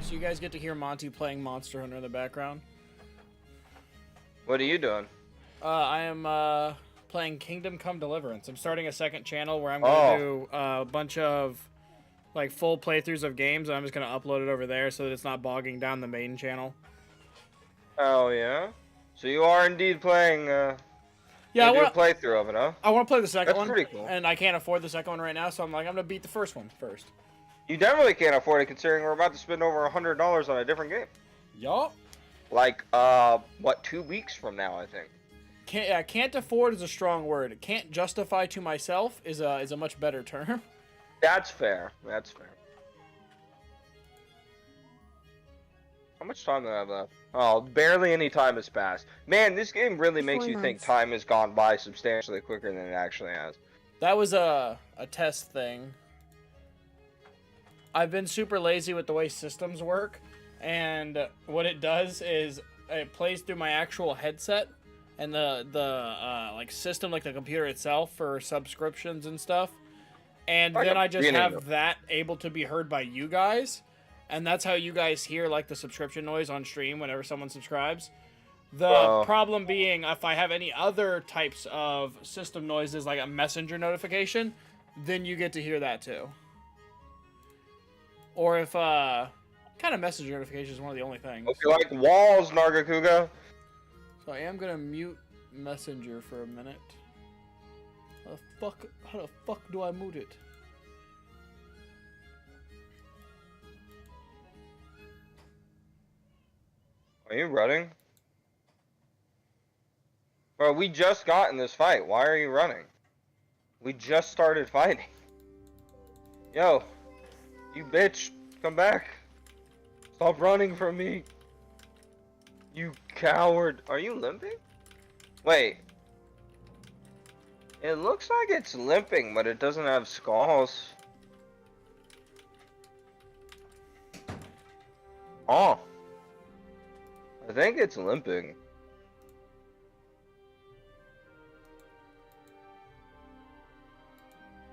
so you guys get to hear Monty playing Monster Hunter in the background. What are you doing? I am playing Kingdom Come Deliverance. I'm starting a second channel where I'm going to do a bunch of like full playthroughs of games, and I'm just going to upload it over there so that it's not bogging down the main channel. Oh yeah. So you are indeed playing. Yeah, I do a want playthrough of it, huh? to play the second one. That's pretty cool. And I can't afford the second one right now, so I'm like, I'm going to beat the first one first. You definitely can't afford it considering we're about to spend over $100 on a different game. Yup. Like, what, 2 weeks from now, I think. Can't afford is a strong word. Can't justify to myself is a much better term. That's fair. That's fair. How much time do I have left? Oh, barely any time has passed. Man, this game really makes you think time has gone by substantially quicker than it actually has. That was a test thing. I've been super lazy with the way systems work, and what it does is it plays through my actual headset and the like system, like the computer itself for subscriptions and stuff. And then I just have that able to be heard by you guys, and that's how you guys hear like the subscription noise on stream whenever someone subscribes. The problem being, if I have any other types of system noises, like a messenger notification, then you get to hear that too. Or if, kind of messenger notification is one of the only things. If you like walls, Nargacuga. So I am gonna mute messenger for a minute. How the fuck do I mute it? Are you running? Bro, we just got in this fight. Why are you running? We just started fighting. Yo. You bitch, come back. Stop running from me. You coward. Are you limping? Wait. It looks like it's limping, but it doesn't have skulls. Oh. I think it's limping.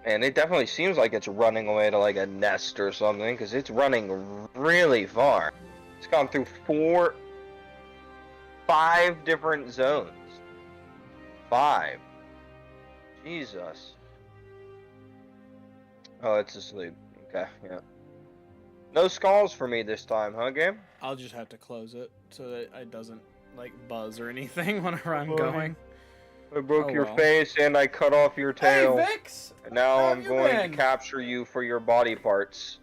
And it definitely seems like it's running away to like a nest or something, because it's running really far. It's gone through 5 different zones. 5. Jesus. Oh, it's asleep. Okay, yeah. No skulls for me this time, huh, game? I'll just have to close it so that it doesn't like buzz or anything whenever I'm going. I broke your face and I cut off your tail. Hey, Vix! And now How I'm going to capture you for your body parts.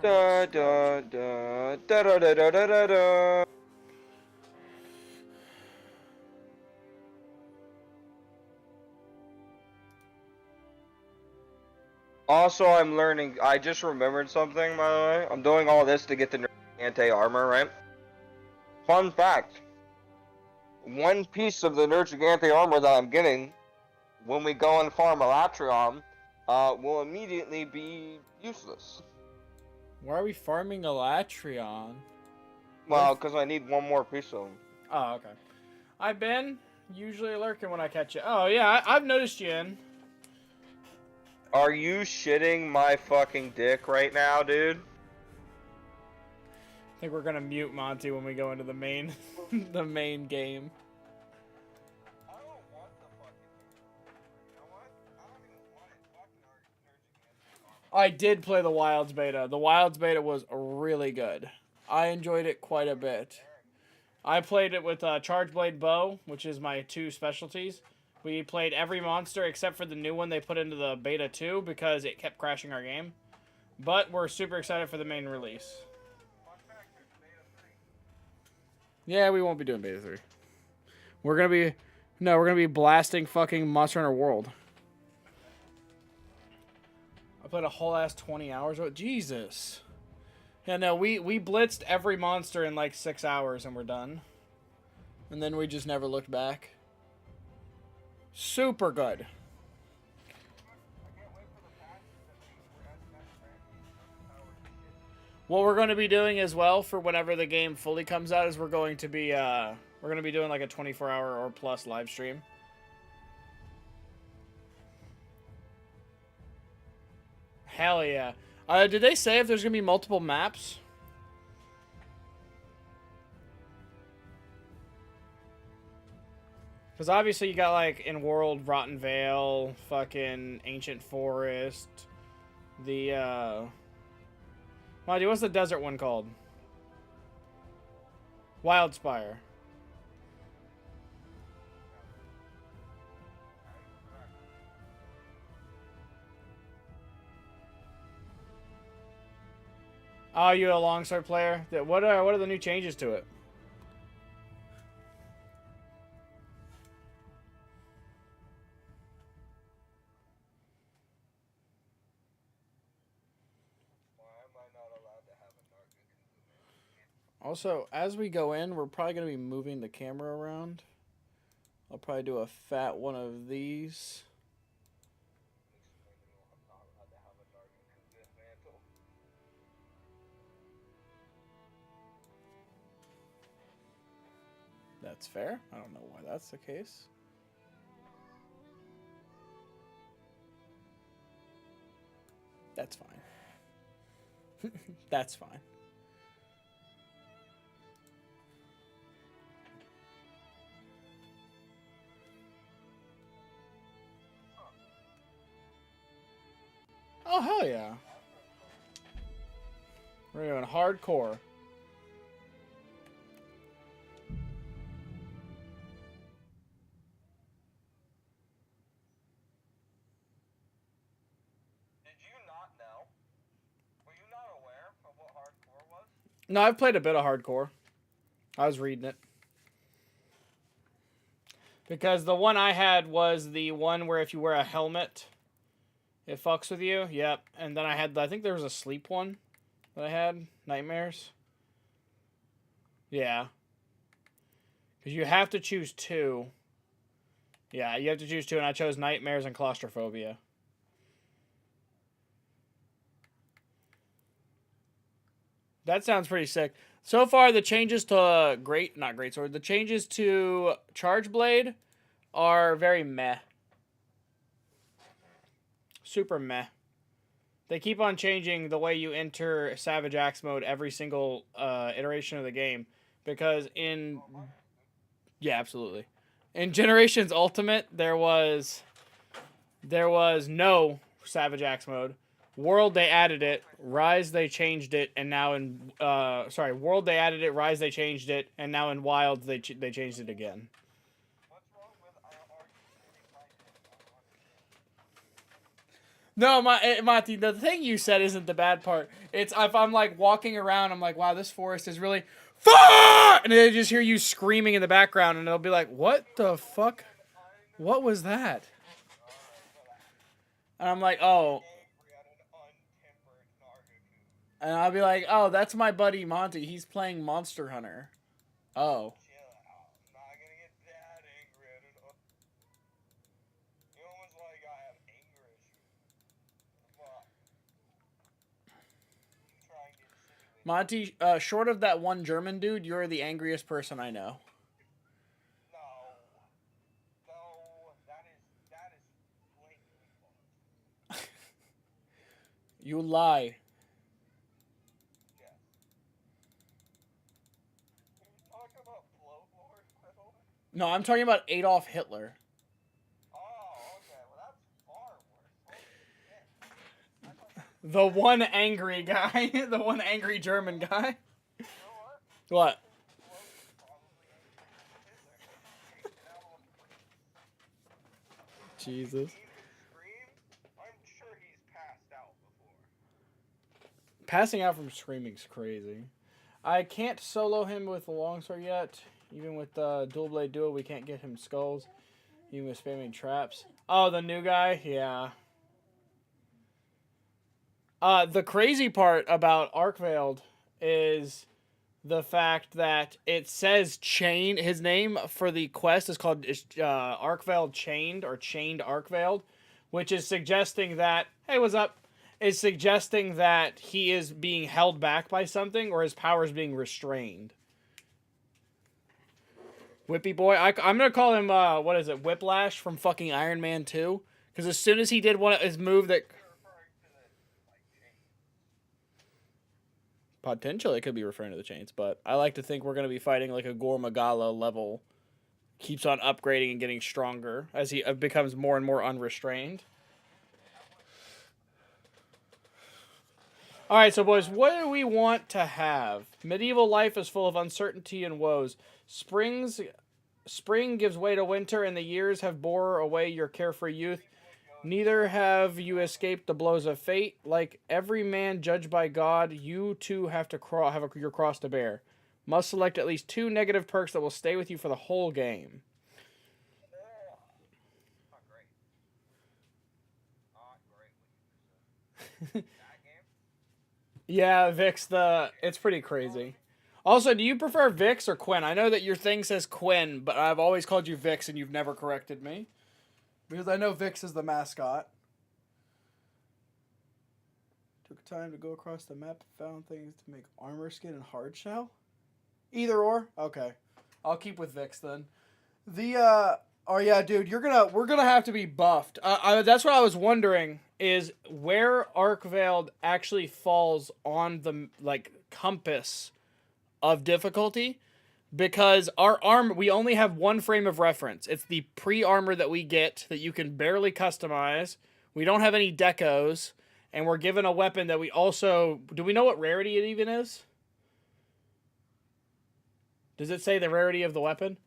Da da da da da da da da da. Also, I'm learning. I just remembered something, by the way. I'm doing all this to get the anti-armor, right? Fun fact. One piece of the Nergigante armor that I'm getting when we go and farm Elatrion will immediately be useless. Why are we farming Elatrion? Well, because I need one more piece of them. Oh, okay. I've been usually lurking when I catch you. Oh, yeah, I've noticed you in. Are you shitting my fucking dick right now, dude? I think we're gonna mute Monty when we go into the main, the main game. I don't want the fucking. You know what? I don't even want it. Fucking I did play the Wilds beta. The Wilds beta was really good. I enjoyed it quite a bit. I played it with Charge Blade Bow, which is my 2 specialties. We played every monster except for the new one they put into the beta 2 because it kept crashing our game. But we're super excited for the main release. Yeah, we won't be doing beta 3. We're gonna be blasting fucking Monster Hunter World. I played a whole ass 20 hours. Oh, Jesus. Yeah, no, we blitzed every monster in like 6 hours and we're done. And then we just never looked back. Super good. What we're going to be doing as well for whenever the game fully comes out is we're going to be doing like a 24-hour or plus live stream. Hell yeah. Did they say if there's gonna be multiple maps? Because obviously you got, like, in World, Rotten Vale, fucking Ancient Forest, the, Monty, what's the desert one called? Wildspire. Oh, you a longsword player? What are the new changes to it? Also, as we go in, we're probably going to be moving the camera around. I'll probably do a fat one of these. That's fair. I don't know why that's the case. That's fine. That's fine. Oh, hell yeah. We're doing hardcore. No, I've played a bit of hardcore. I was reading it. Because the one I had was the one where if you wear a helmet, it fucks with you. Yep. And then I think there was a sleep one that I had. Nightmares. Yeah. Because you have to choose two. Yeah, you have to choose two, and I chose Nightmares and Claustrophobia. That sounds pretty sick. So far, the changes to not Greatsword, the changes to Charge Blade are very meh. Super meh. They keep on changing the way you enter Savage Axe mode every single iteration of the game. Because yeah, absolutely. In Generations Ultimate, there was no Savage Axe mode. World, they added it. Rise, they changed it, and now in World, they added it. Rise, they changed it, and now in Wild, they changed it again. No, Monty, the thing you said isn't the bad part. It's if I'm like walking around, I'm like, wow, this forest is really fuck, and they just hear you screaming in the background, and they'll be like, what the fuck? What was that? And I'm like, oh. And I'll be like, oh, that's my buddy Monty. He's playing Monster Hunter. Oh. Monty, short of that one German dude, you're the angriest person I know. You lie. No, I'm talking about Adolf Hitler. The one angry guy. The one angry German guy. What? Jesus. Passing out from screaming's crazy. I can't solo him with the longsword yet. Even with Dual Blade Duo, we can't get him skulls. Even with spamming traps. Oh, the new guy? Yeah. The crazy part about Arkveld is the fact that it says Chain. His name for the quest is called Arkveld Chained, or Chained Arkveld, which is suggesting that, hey, what's up? Is suggesting that he is being held back by something, or his power is being restrained. Whippy boy. I'm going to call him, what is it, Whiplash from fucking Iron Man 2. Because as soon as he did his move that... Potentially, it could be referring to the chains, but I like to think we're going to be fighting like a Gore Magala level. Keeps on upgrading and getting stronger as he becomes more and more unrestrained. All right, so boys, what do we want to have? Medieval life is full of uncertainty and woes. Spring gives way to winter, and the years have bore away your carefree youth. Neither have you escaped the blows of fate. Like every man judged by God, you too have to have your cross to bear. Must select at least 2 negative perks that will stay with you for the whole game. Yeah, Vix, it's pretty crazy. Also, do you prefer Vix or Quinn? I know that your thing says Quinn, but I've always called you Vix and you've never corrected me. Because I know Vix is the mascot. Took time to go across the map, found things to make armor skin and hard shell? Either or? Okay. I'll keep with Vix then. Oh yeah, dude, we're gonna have to be buffed. That's what I was wondering, is where Arkveld actually falls on the, like, compass of difficulty. Because our armor, we only have one frame of reference. It's the pre-armor that we get that you can barely customize. We don't have any decos, and we're given a weapon that we also... Do we know what rarity it even is? Does it say the rarity of the weapon?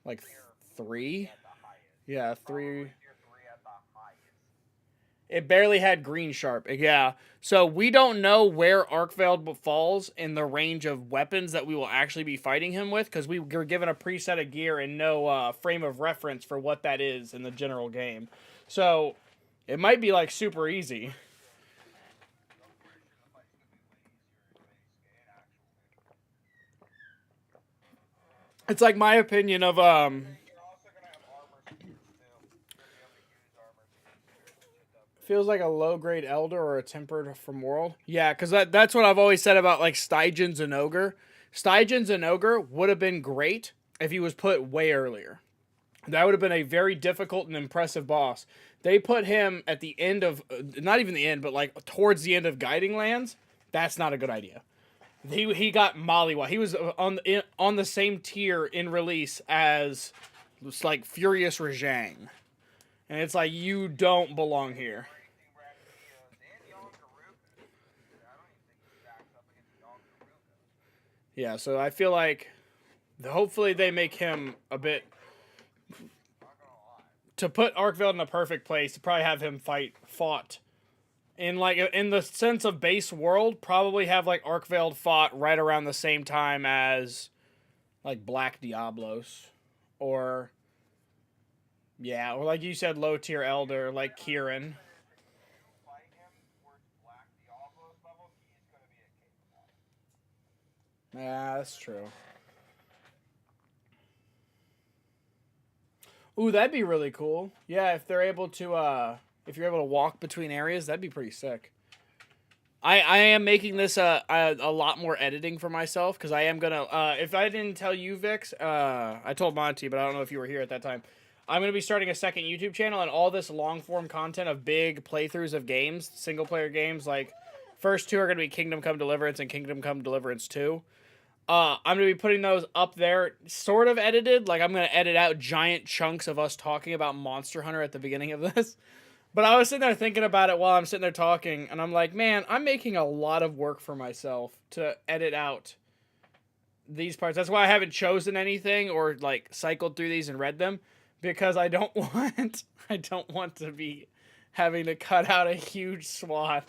Like 3? Yeah, 3. It barely had green sharp. Yeah. So we don't know where Arkveld falls in the range of weapons that we will actually be fighting him with, because we were given a preset of gear and no frame of reference for what that is in the general game. So it might be like super easy. It's like my opinion of feels like a low-grade Elder or a Tempered from World. Yeah, because that's what I've always said about, like, Stygian Zinogre. Stygian Zinogre would have been great if he was put way earlier. That would have been a very difficult and impressive boss. They put him at the end of... Not even the end, but, like, towards the end of Guiding Lands. That's not a good idea. He got mollywop. He was on the same tier in release as, like, Furious Rajang. And it's like, you don't belong here. Yeah, so I feel like hopefully they make him a bit... To put Arkveld in a perfect place, to probably have him fought. In the sense of base world, probably have like Arkveld fought right around the same time as like Black Diablos. Or... Yeah, or like you said, low tier Elder, like Kieran. Yeah, that's true. Ooh, that'd be really cool. Yeah, if they're able to, if you're able to walk between areas, that'd be pretty sick. I am making this a lot more editing for myself, because I am gonna, if I didn't tell you, Vix, I told Monty, but I don't know if you were here at that time. I'm going to be starting a second YouTube channel, and all this long-form content of big playthroughs of games, single-player games, like, first 2 are going to be Kingdom Come Deliverance and Kingdom Come Deliverance 2. I'm going to be putting those up there, sort of edited. Like, I'm going to edit out giant chunks of us talking about Monster Hunter at the beginning of this. But I was sitting there thinking about it while I'm sitting there talking, and I'm like, man, I'm making a lot of work for myself to edit out these parts. That's why I haven't chosen anything or, like, cycled through these and read them. Because I don't want to be having to cut out a huge swath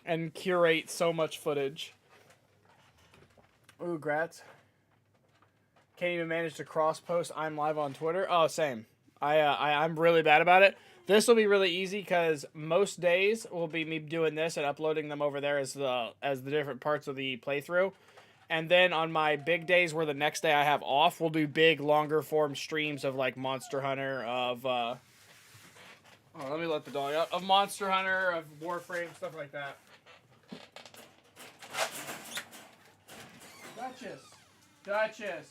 and curate so much footage. Ooh, Gratz. Can't even manage to cross-post I'm live on Twitter. Oh, same. I'm really bad about it. This will be really easy because most days will be me doing this and uploading them over there as the different parts of the playthrough. And then on my big days where the next day I have off, we'll do big, longer form streams of, like, Monster Hunter, of, oh, let me let the dog out. Of Monster Hunter, of Warframe, stuff like that. Duchess!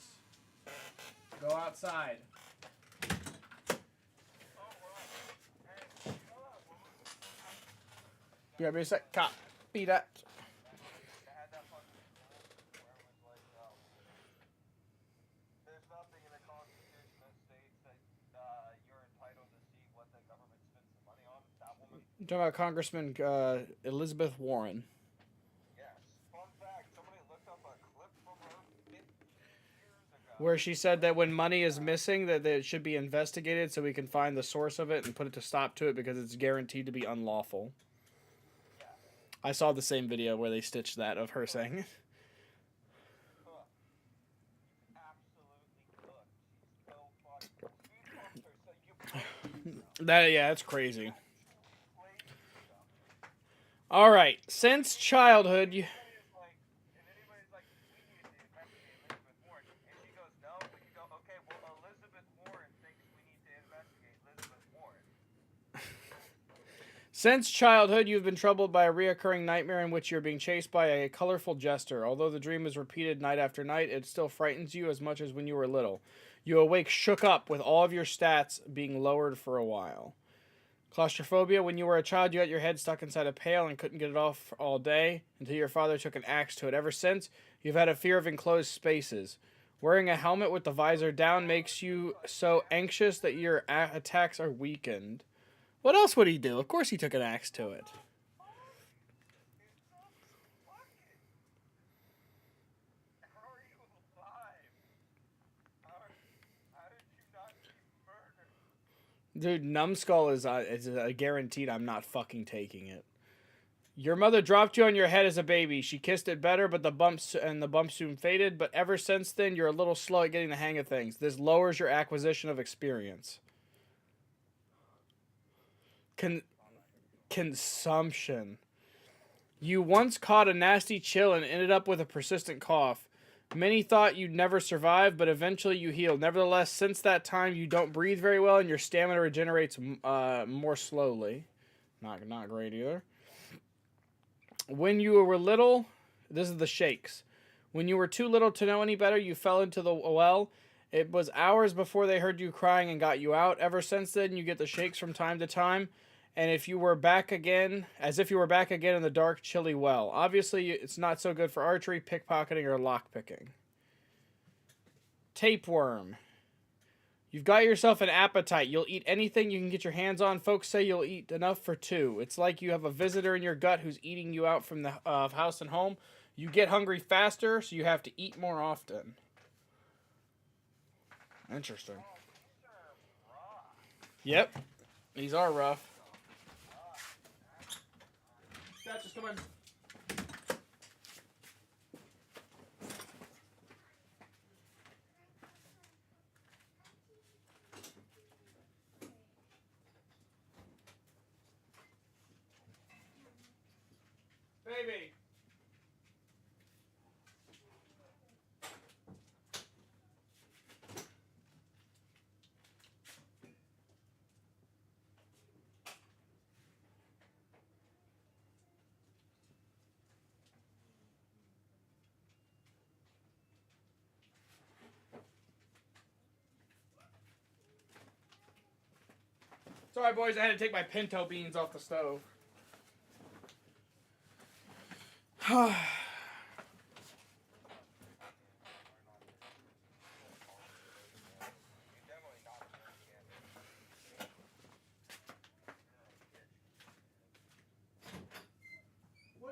Go outside. You got me a sec? Copy that. They had that fucking rule where it was like, there's nothing in the Constitution that states that you're entitled to see what the government spends the money on. That woman. You're talking about Congressman Elizabeth Warren. Yes. Fun fact: somebody looked up a clip from her 50 years ago. Where she said that when money is missing, that it should be investigated so we can find the source of it and put it to stop to it because it's guaranteed to be unlawful. Yeah. I saw the same video where they stitched that of her saying it. That's crazy. All right, since childhood, you. Since childhood, you've been troubled by a reoccurring nightmare in which you're being chased by a colorful jester. Although the dream is repeated night after night, it still frightens you as much as when you were little. You awake shook up with all of your stats being lowered for a while. Claustrophobia. When you were a child, you had your head stuck inside a pail and couldn't get it off all day until your father took an axe to it. Ever since, you've had a fear of enclosed spaces. Wearing a helmet with the visor down makes you so anxious that your attacks are weakened. What else would he do? Of course he took an axe to it. Dude, Numbskull is a guaranteed I'm not fucking taking it. Your mother dropped you on your head as a baby. She kissed it better, but the bumps soon faded. But ever since then, you're a little slow at getting the hang of things. This lowers your acquisition of experience. Consumption. You once caught a nasty chill and ended up with a persistent cough. Many thought you'd never survive, but eventually you healed. Nevertheless, since that time, you don't breathe very well, and your stamina regenerates more slowly. Not great either. When you were little, this is the shakes. When you were too little to know any better, you fell into the well. It was hours before they heard you crying and got you out. Ever since then, you get the shakes from time to time. And if you were back again, as if you were back again in the dark, chilly well. Obviously, it's not so good for archery, pickpocketing, or lockpicking. Tapeworm. You've got yourself an appetite. You'll eat anything you can get your hands on. Folks say you'll eat enough for two. It's like you have a visitor in your gut who's eating you out from the house and home. You get hungry faster, so you have to eat more often. Interesting. Yep. These are rough. Just come on. Baby. Sorry, boys, I had to take my pinto beans off the stove. What are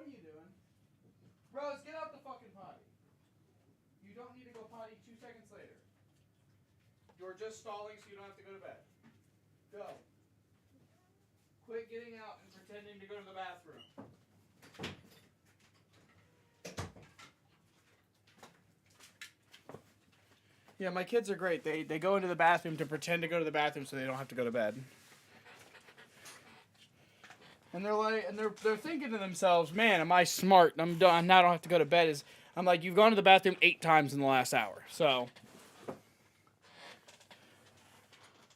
you doing? Rose, get out the fucking potty. You don't need to go potty 2 seconds later. You're just stalling so you don't have to go to bed. Go. Quit getting out and pretending to go to the bathroom. Yeah, my kids are great. They go into the bathroom to pretend to go to the bathroom so they don't have to go to bed. And they're thinking to themselves, "Man, am I smart? I'm done. Now I don't have to go to bed." I'm like, "You've gone to the bathroom 8 times in the last hour, so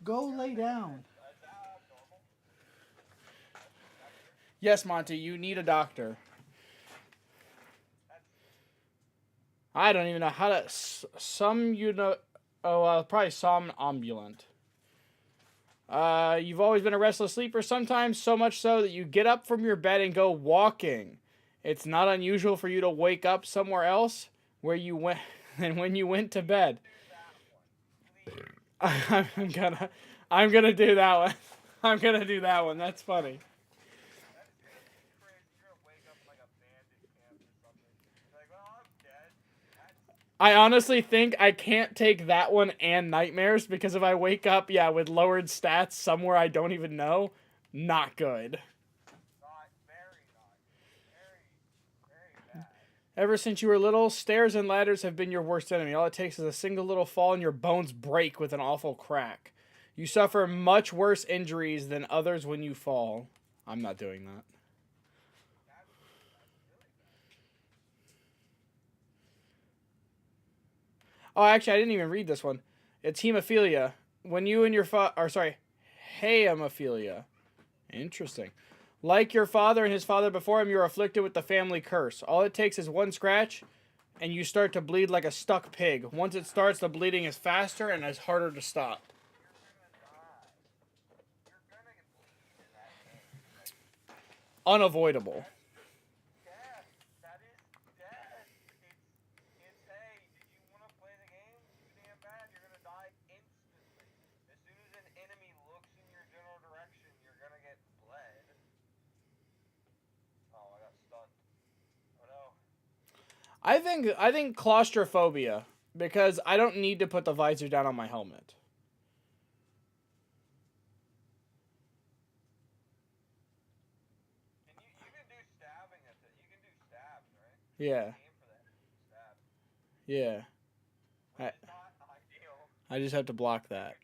go lay down." Yes, Monty, you need a doctor. I don't even know how to. Probably somnambulant. You've always been a restless sleeper, sometimes so much so that you get up from your bed and go walking. It's not unusual for you to wake up somewhere else where you went and when you went to bed. I'm gonna do that one. I'm gonna do that one. That's funny. I honestly think I can't take that one and nightmares because if I wake up, yeah, with lowered stats somewhere I don't even know, not good. Ever since you were little, stairs and ladders have been your worst enemy. All it takes is a single little fall and your bones break with an awful crack. You suffer much worse injuries than others when you fall. I'm not doing that. Oh, actually, I didn't even read this one. It's hemophilia. When you and your hemophilia. Interesting. Like your father and his father before him, you're afflicted with the family curse. All it takes is one scratch, and you start to bleed like a stuck pig. Once it starts, the bleeding is faster and is harder to stop. Unavoidable. I think claustrophobia because I don't need to put the visor down on my helmet. Yeah. Yeah. I just have to block that.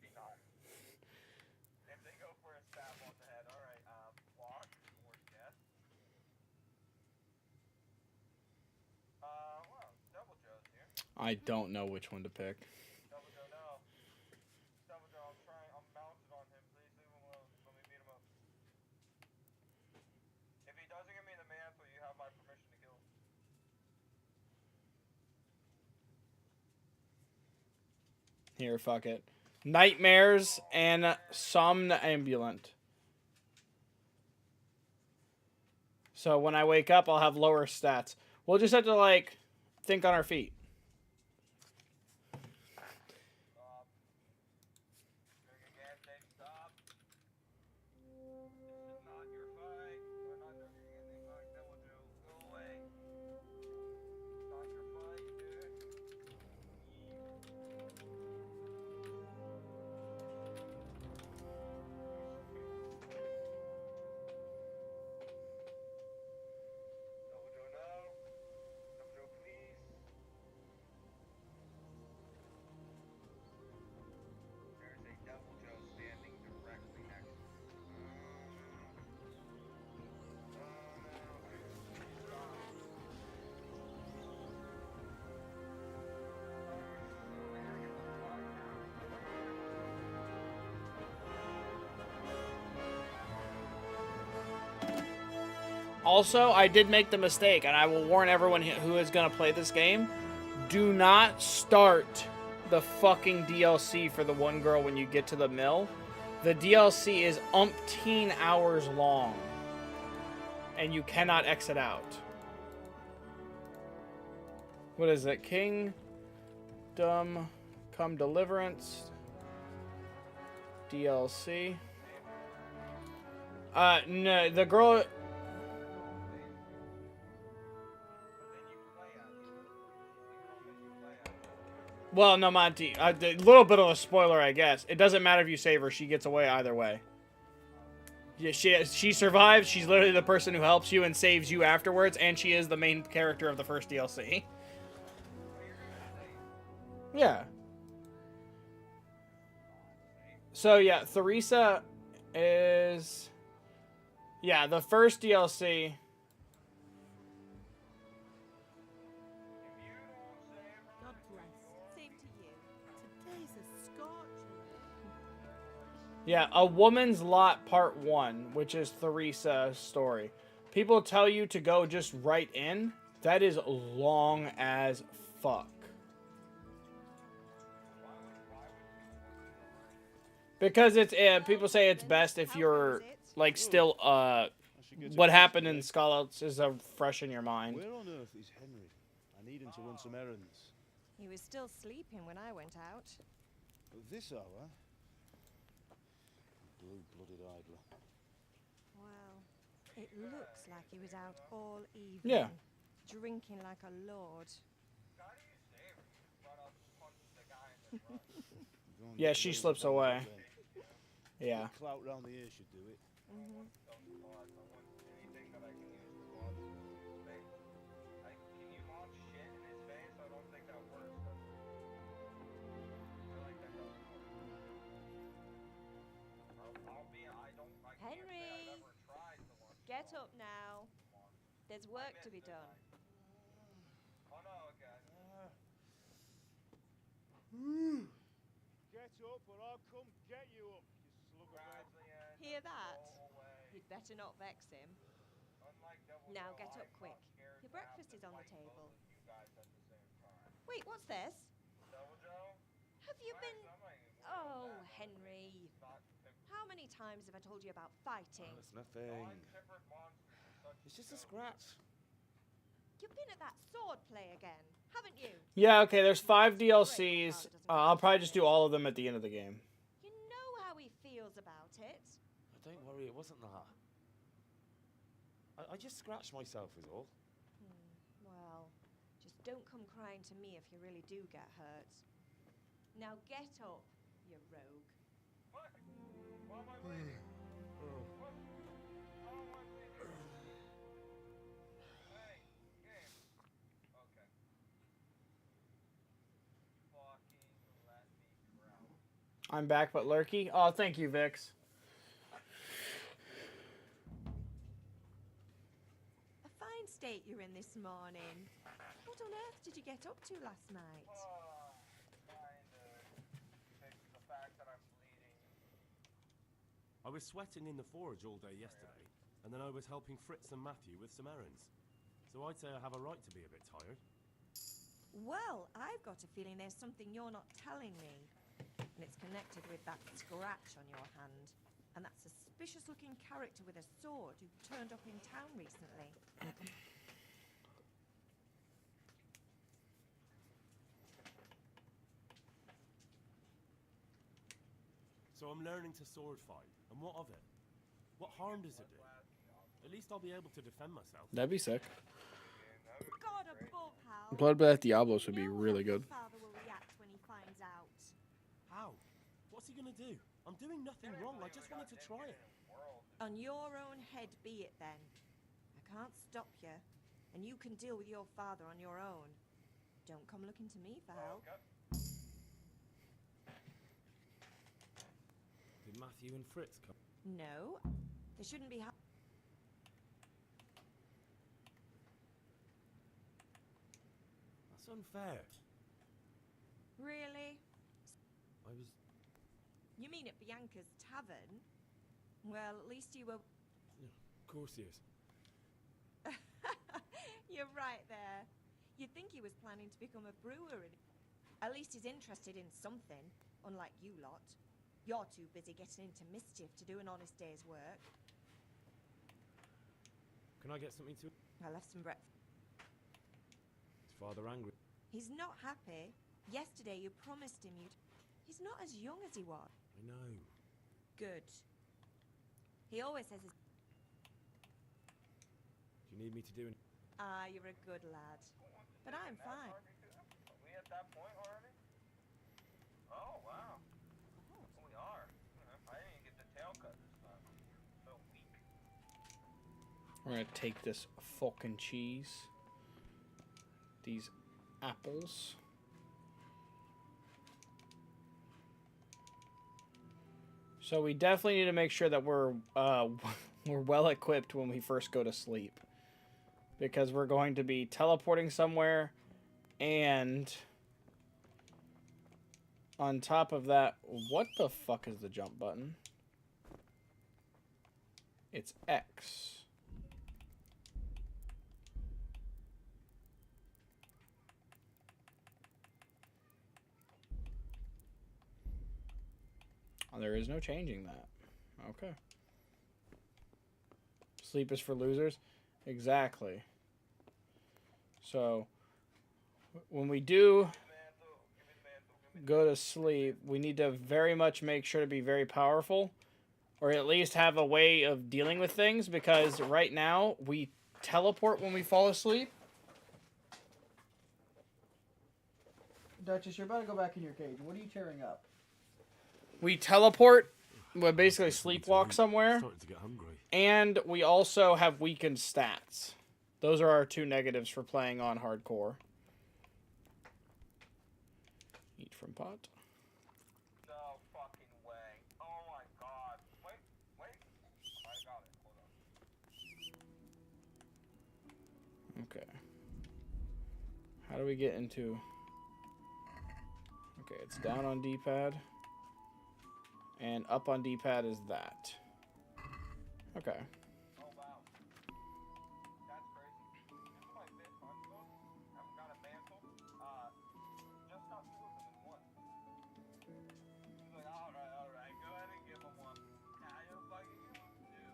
I don't know which one to pick. Here, fuck it. Nightmares and somnambulant. So when I wake up, I'll have lower stats. We'll just have to, like, think on our feet. Also, I did make the mistake, and I will warn everyone who is going to play this game, do not start the fucking DLC for the one girl when you get to the mill. The DLC is umpteen hours long, and you cannot exit out. What is it? Kingdom Come Deliverance DLC. No, the girl... Well, no, Monty. A little bit of a spoiler, I guess. It doesn't matter if you save her; she gets away either way. Yeah, she survives. She's literally the person who helps you and saves you afterwards, and she is the main character of the first DLC. Yeah. So yeah, Theresa is the first DLC. Yeah, A Woman's Lot Part 1, which is Theresa's story. People tell you to go just right in. That is long as fuck. Because it's people say it's best if you're like still what happened in Scarlet's is fresh in your mind. Where on earth is Henry? I need him to run some errands. He was still sleeping when I went out. At this hour? Blue-blooded idler. Well, it looks like he was out all evening. Yeah. Drinking like a lord. Yeah, she slips away. Yeah. Clout round the ear should do it. Henry! Get up now. There's work to be done. Get up or I'll come get you up, you slug of hell. Hear that? You'd better not vex him. Now get up quick. Your breakfast is on the table. Wait, what's this? Have you been... Oh, Henry. How many times have I told you about fighting? It's nothing. It's just a scratch. You've been at that sword play again, haven't you? Yeah, okay, there's 5 DLCs. I'll probably just do all of them at the end of the game. You know how he feels about it. Don't worry, it wasn't that. I just scratched myself is all. Well, just don't come crying to me if you really do get hurt. Now get up, you rogue. I'm back, but lurky. Oh, thank you, Vix. A fine state you're in this morning. What on earth did you get up to last night? I was sweating in the forge all day yesterday, and then I was helping Fritz and Matthew with some errands. So I'd say I have a right to be a bit tired. Well, I've got a feeling there's something you're not telling me. And it's connected with that scratch on your hand. And that suspicious-looking character with a sword who turned up in town recently. So I'm learning to sword fight, and what of it? What harm does it do? At least I'll be able to defend myself. That'd be sick. God above, Hal. Bloodbath Diablos would be You know really how good. your father will react when he finds out. How? What's he gonna do? I'm doing nothing wrong, I just wanted to try it. On your own head be it then. I can't stop you, and you can deal with your father on your own. Don't come looking to me for help. Did Matthew and Fritz come? No, there shouldn't be That's unfair. Really? I was... You mean at Bianca's tavern? Well, at least you were... Of course he is. You're right there. You'd think he was planning to become a brewer. At least he's interested in something, unlike you lot. You're too busy getting into mischief to do an honest day's work. Can I get something to... I left some breakfast. Is Father angry? He's not happy. Yesterday you promised him you'd... He's not as young as he was. I know. Good. He always says his... Do you need me to do... Ah, you're a good lad. But I'm fine. Are we at that point already? Oh, wow. We are. I didn't even get the tail cut this time. So weak. We're gonna take this fucking cheese. These apples. So we definitely need to make sure that we're we're well equipped when we first go to sleep. Because we're going to be teleporting somewhere, and on top of that, what the fuck is the jump button? It's X. There is no changing that. Okay. Sleep is for losers? Exactly. So, when we do go to sleep, we need to very much make sure to be very powerful, or at least have a way of dealing with things, because right now we teleport when we fall asleep. Duchess, you're about to go back in your cage. What are you tearing up? We teleport, we basically sleepwalk somewhere, Starting to get hungry. and we also have weakened stats. Those are our two negatives for playing on hardcore. Eat from pot. No fucking way. Oh my god. Wait. I got it. Hold on. Okay. How do we get into... Okay, it's down on D-pad. And up on D-pad is that. Okay. Oh wow. That's crazy. This is my fifth hunt book. I've got a mantle. Just got two of them in one. He's like, alright. Go ahead and give him one. Nah, you'll fucking give him two.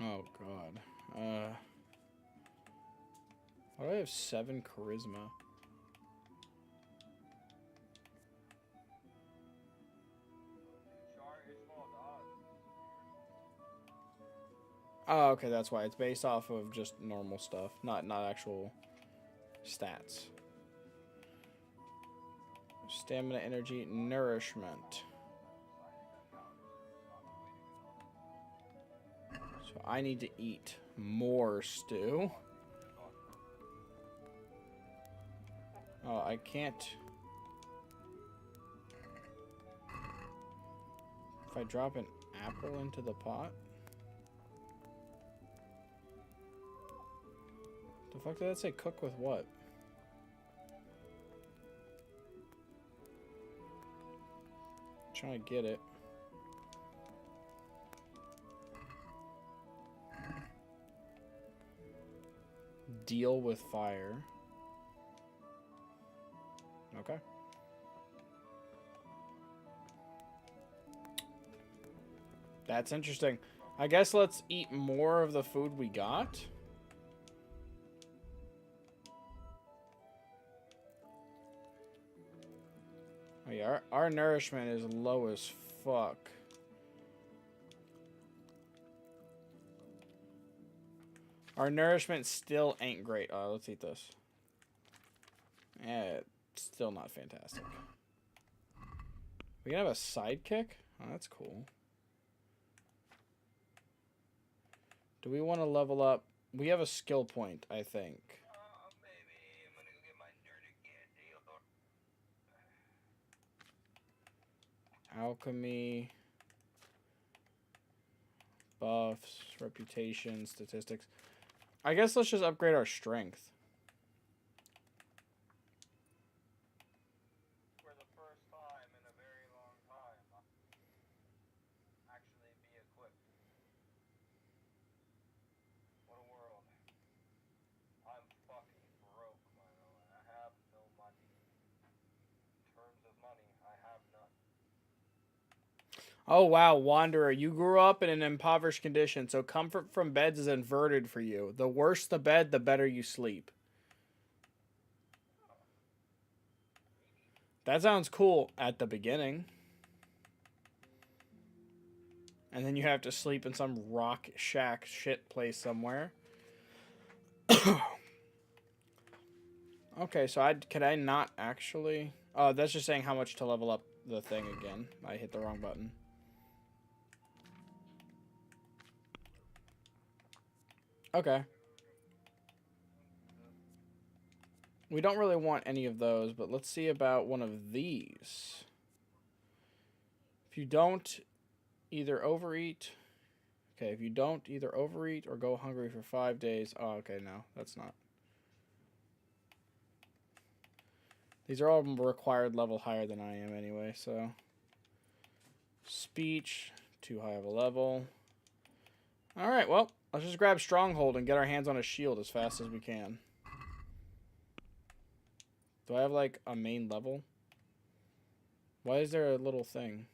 Oh, God. Why do I have 7 charisma? Oh, okay, that's why. It's based off of just normal stuff, not actual stats. Stamina, energy, nourishment. So I need to eat more stew. Oh, I can't. If I drop an apple into the pot. The fuck did that say? Cook with what? Trying to get it. Deal with fire. Okay. That's interesting. I guess let's eat more of the food we got. Oh yeah, our nourishment is low as fuck. Our nourishment still ain't great. Oh, let's eat this. Yeah, it's still not fantastic. We can have a sidekick? Oh, that's cool. Do we want to level up? We have a skill point, I think. Maybe I'm gonna go get my nerdy candy. Alchemy. Buffs, reputation, statistics. I guess let's just upgrade our strength. For the first time in a very long time, actually be equipped. What a world. I'm fucking broke, by the way. I have no money. In terms of money, I have none. Oh wow, Wanderer, you grew up in an impoverished condition, so comfort from beds is inverted for you. The worse the bed, the better you sleep. That sounds cool at the beginning. And then you have to sleep in some rock shack shit place somewhere. Okay, so could I not actually... Oh, that's just saying how much to level up the thing again. I hit the wrong button. Okay. We don't really want any of those, but let's see about one of these. If you don't either overeat... Okay, if you don't either overeat or go hungry for 5 days... Oh, okay, no, that's not. These are all required level higher than I am anyway, so... Speech, too high of a level. Alright, well, let's just grab Stronghold and get our hands on a shield as fast as we can. Do I have like a main level? Why is there a little thing?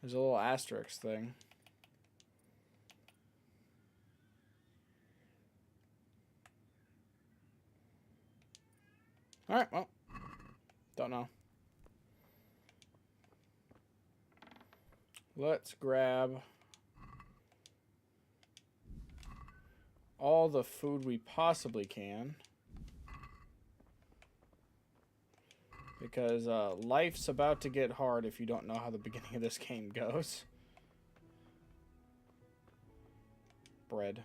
There's a little asterisk thing. Alright, well. Don't know. Let's grab all the food we possibly can. Because life's about to get hard if you don't know how the beginning of this game goes. Bread.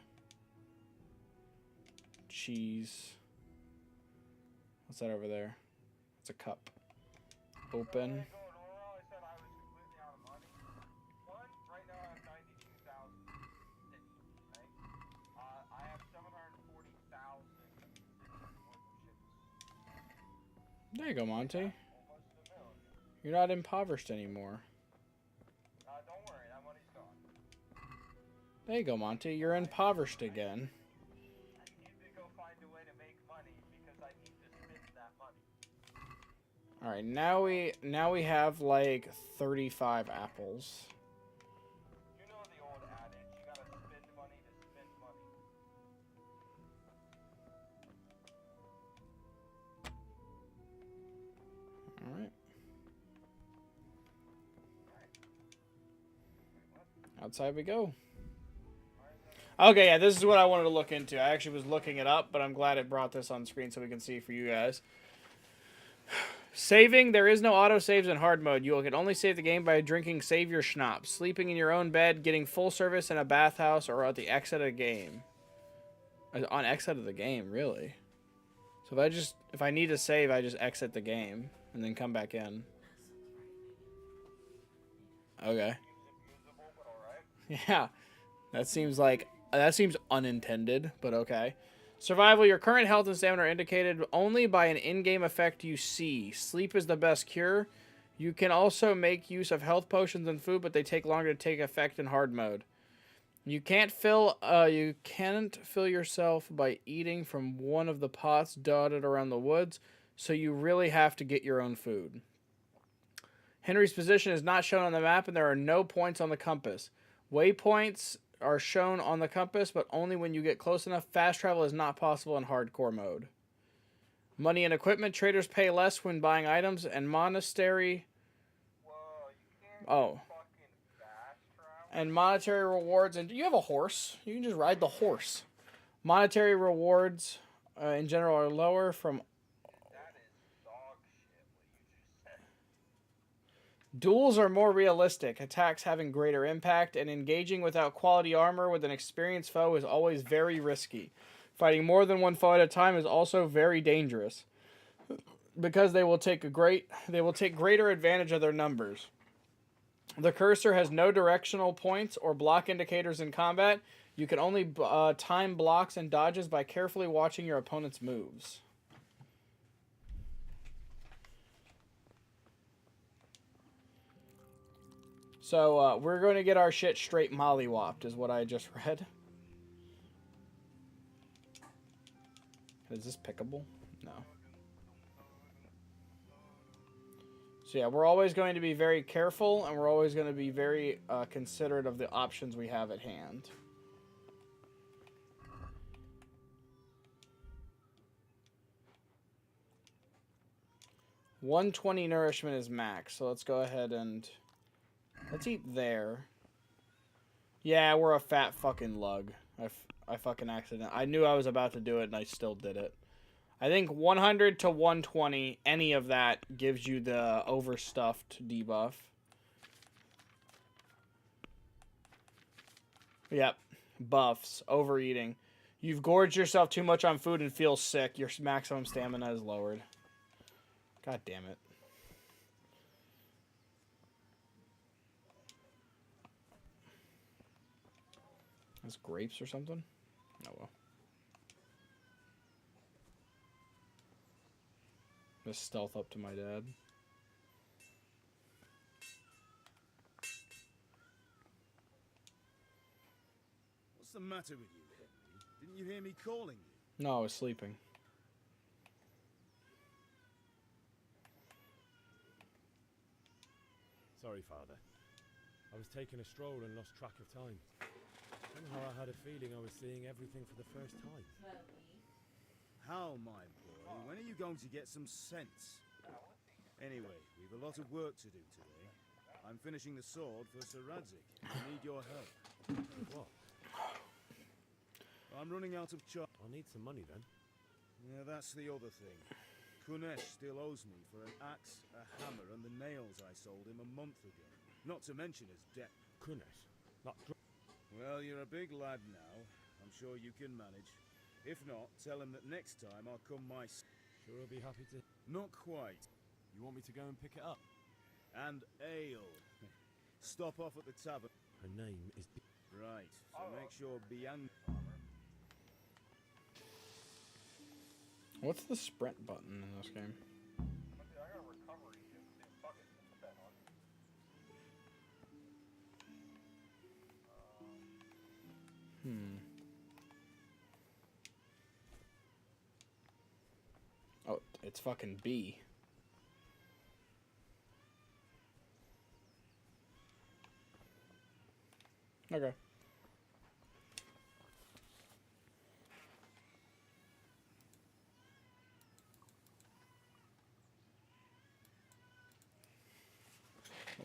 Cheese. What's that over there? It's a cup. Open. There you go, Monty. You're not impoverished anymore. Don't worry, that money's gone. There you go, Monty. You're impoverished again. I need to go find a way to make money because I need to spend that money. All right, now we have like 35 apples. You know the old adage, you gotta spend money to spend money. All right. Outside we go. Okay, yeah, this is what I wanted to look into. I actually was looking it up, but I'm glad it brought this on screen so we can see for you guys. Saving. There is no autosaves in hard mode. You can only save the game by drinking Save Your Schnapps, sleeping in your own bed, getting full service in a bathhouse, or at the exit of the game. On exit of the game, really? So if I need to save, I just exit the game and then come back in. Okay. Yeah. That seems unintended, but okay. Survival. Your current health and stamina are indicated only by an in-game effect you see. Sleep is the best cure. You can also make use of health potions and food, but they take longer to take effect in hard mode. You can't fill yourself by eating from one of the pots dotted around the woods, so you really have to get your own food. Henry's position is not shown on the map, and there are no points on the compass. Waypoints are shown on the compass, but only when you get close enough. Fast travel is not possible in hardcore mode. Money and equipment. Traders pay less when buying items, and monastery... Oh. And monetary rewards. And you have a horse. You can just ride the horse. Monetary rewards in general are lower from... Duels are more realistic, attacks having greater impact, and engaging without quality armor with an experienced foe is always very risky. Fighting more than one foe at a time is also very dangerous, because they will take greater advantage of their numbers. The cursor has no directional points or block indicators in combat. You can only time blocks and dodges by carefully watching your opponent's moves. So, we're going to get our shit straight mollywopped, is what I just read. Is this pickable? No. So, yeah, we're always going to be very careful, and we're always going to be very considerate of the options we have at hand. $120 nourishment is max, so let's go ahead and... Let's eat there. Yeah, we're a fat fucking lug. I fucking accident. I knew I was about to do it, and I still did it. I think 100 to 120, any of that gives you the overstuffed debuff. Yep. Buffs. Overeating. You've gorged yourself too much on food and feel sick. Your maximum stamina is lowered. God damn it. That's grapes or something? Oh well. Just stealth up to my dad. What's the matter with you? Didn't you hear me calling you? No, I was sleeping. Sorry, Father. I was taking a stroll and lost track of time. Somehow I had a feeling I was seeing everything for the first time. How, my boy? When are you going to get some sense? Anyway, we've a lot of work to do today. I'm finishing the sword for Sir Radzig. I need your help. What? I'm running out of I'll need some money then. Yeah, that's the other thing. Kunesh still owes me for an axe, a hammer, and the nails I sold him a month ago. Not to mention his debt. Kunesh? Not Well, you're a big lad now. I'm sure you can manage. If not, tell him that next time I'll come Sure, I'll be happy to. Not quite. You want me to go and pick it up? And ale. Stop off at the tavern. Her name is. Right, so make sure Bianca... What's the sprint button in this game? Oh, it's fucking B. Okay.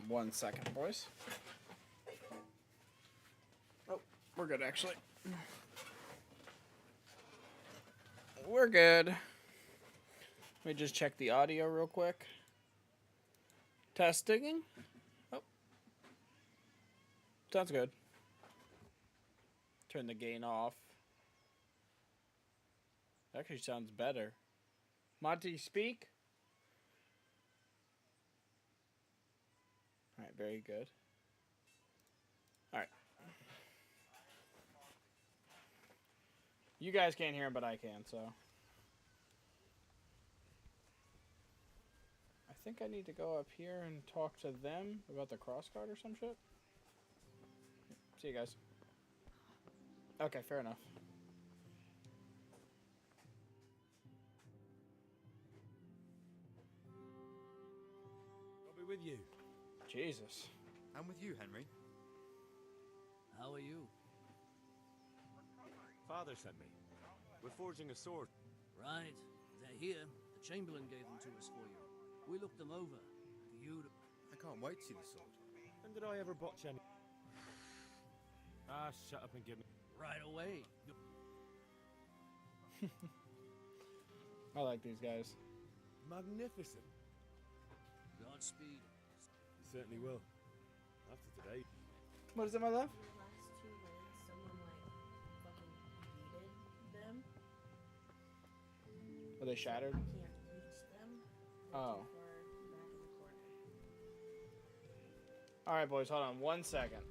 One second, boys. Oh, we're good, actually. We're good. Let me just check the audio real quick. Testing. Oh. Sounds good. Turn the gain off. Actually sounds better. Monty, speak. Alright, very good. Alright. You guys can't hear him, but I can, so. I think I need to go up here and talk to them about the crossguard or some shit. See you guys. Okay, fair enough. I'll be with you. Jesus. I'm with you, Henry. How are you? Father sent me. We're forging a sword. Right. They're here. The Chamberlain gave them to us for you. We looked them over. Beautiful. I can't wait to see the sword. When did I ever botch any? Ah, shut up and give me. Right away. I like these guys. Magnificent. Godspeed. You certainly will. After today. What is it, my love? In the last 2 minutes, someone fucking yeeted them. Are they shattered? I can't reach them. They're Oh. too far back in the corner. Alright, boys, hold on 1 second.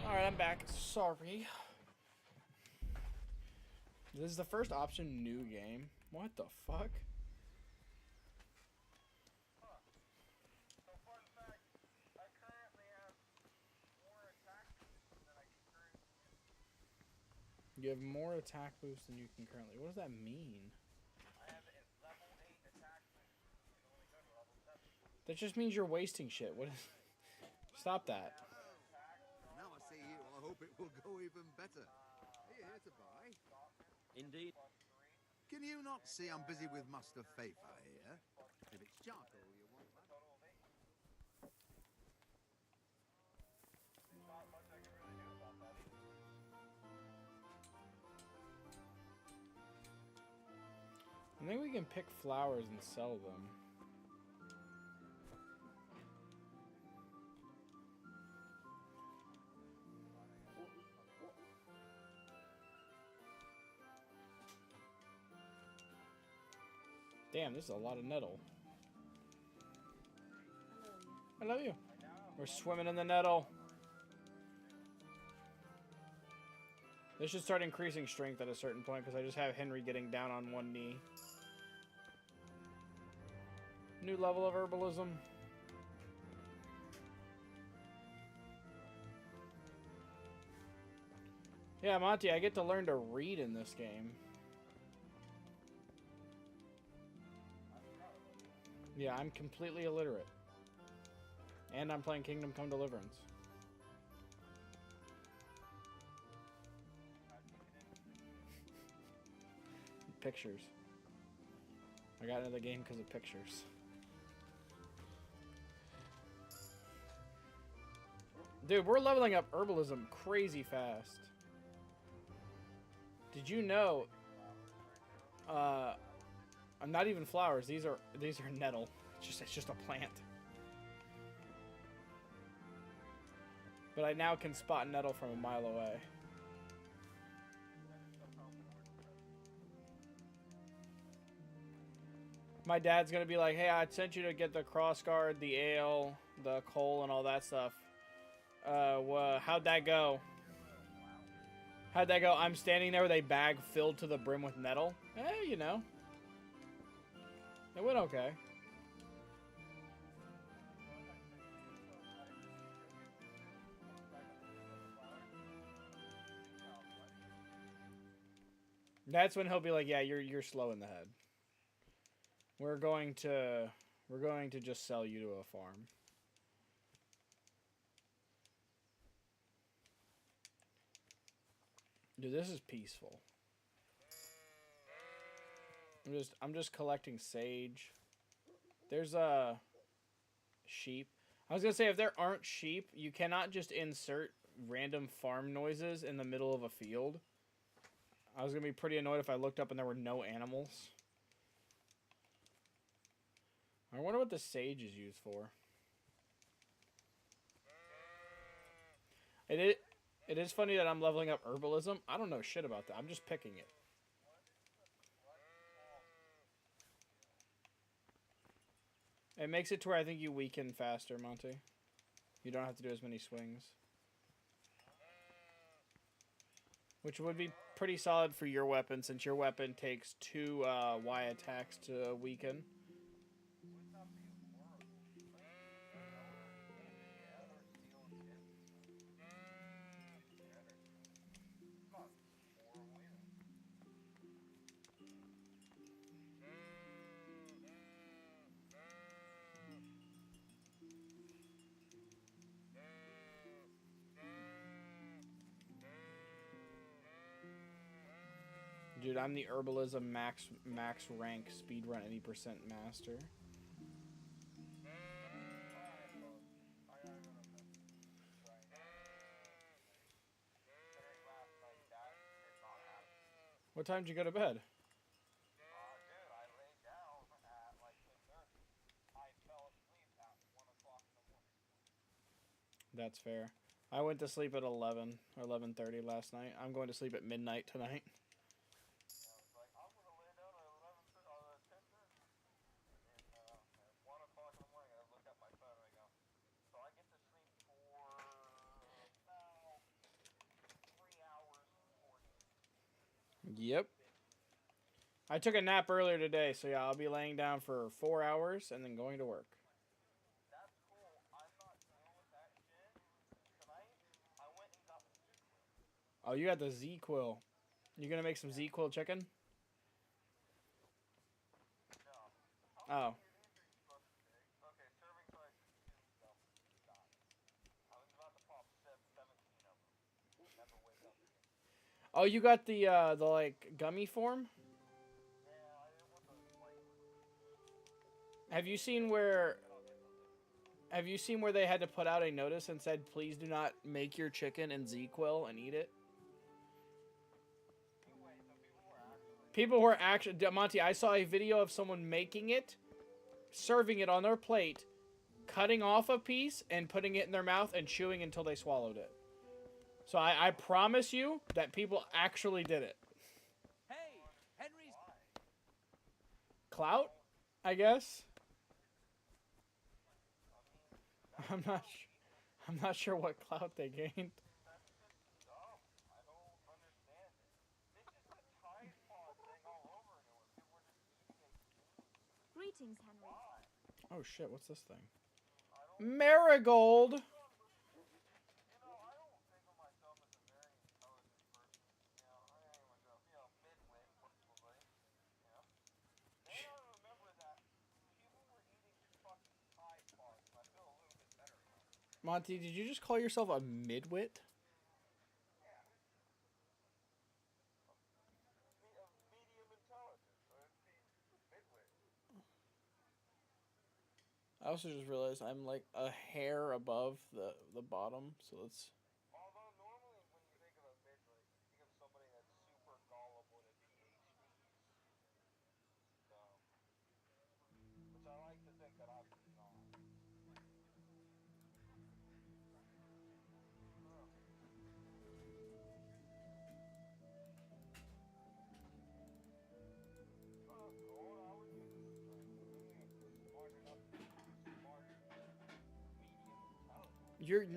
Alright, I'm back. Sorry. This is the first option, new game. What the fuck? You have more attack boost than you can currently. What does that mean? That just means you're wasting shit. What is... Stop that. hope it will go even better. Are you here to buy? Indeed. Can you not see I'm busy with Master Fafa here? If it's charcoal you want, lad. I think we can pick flowers and sell them. Damn, this is a lot of nettle. I love you. We're swimming in the nettle. This should start increasing strength at a certain point because I just have Henry getting down on one knee. New level of herbalism. Yeah, Monty, I get to learn to read in this game. Yeah, I'm completely illiterate. And I'm playing Kingdom Come Deliverance. Pictures. I got into the game because of pictures. Dude, we're leveling up herbalism crazy fast. Did you know? I'm not even flowers. These are nettle. It's just a plant. But I now can spot nettle from a mile away. My dad's gonna be like, "Hey, I sent you to get the crossguard, the ale, the coal, and all that stuff. How'd that go?" How'd that go? I'm standing there with a bag filled to the brim with nettle. You know. It went okay. That's when he'll be like, "Yeah, you're slow in the head. We're going to just sell you to a farm." Dude, this is peaceful. I'm just collecting sage. There's a sheep. I was gonna say, if there aren't sheep, you cannot just insert random farm noises in the middle of a field. I was gonna be pretty annoyed if I looked up and there were no animals. I wonder what the sage is used for. It is funny that I'm leveling up herbalism. I don't know shit about that. I'm just picking it. It makes it to where I think you weaken faster, Monty. You don't have to do as many swings. Which would be pretty solid for your weapon, since your weapon takes 2 Y attacks to weaken. Dude, I'm the herbalism max rank speedrun any percent master. What time did you go to bed? That's fair. I went to sleep at 11 or 11:30 last night. I'm going to sleep at midnight tonight. Yep. I took a nap earlier today, so yeah, I'll be laying down for 4 hours and then going to work. Oh, you got the Z-Quill. You gonna make some Z-Quill chicken? Oh. Oh, you got the like gummy form? Have you seen where they had to put out a notice and said, please do not make your chicken in ZQuil and eat it? People were actually, Monty, I saw a video of someone making it, serving it on their plate, cutting off a piece and putting it in their mouth and chewing until they swallowed it. So I promise you that people actually did it. Hey, Henry's. Clout, I guess. I'm not sure what clout they gained. Greetings, Henry. Oh shit, what's this thing? Marigold! Monty, did you just call yourself a midwit? I also just realized I'm like a hair above the bottom, so let's...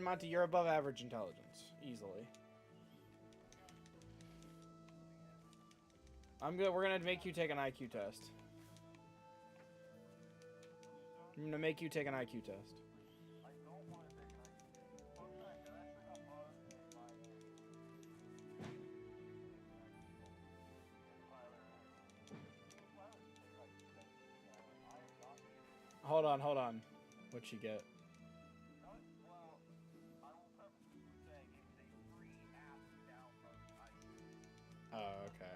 Monty, you're above average intelligence, easily. We're gonna make you take an IQ test. I'm gonna make you take an IQ test. Hold on. What'd she get? Oh, okay.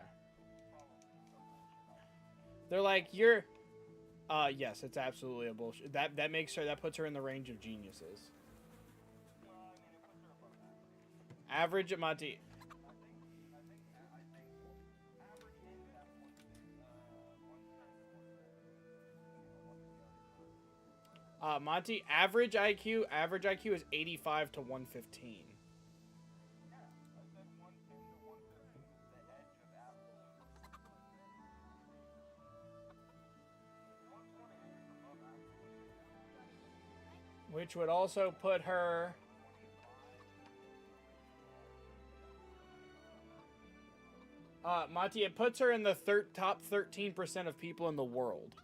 They're like, you're... yes, it's absolutely a bullshit. That makes her... That puts her in the range of geniuses. Average, Monty... Monty, average IQ is 85 to 115. Which would also put her... Monty, it puts her in the top 13% of people in the world.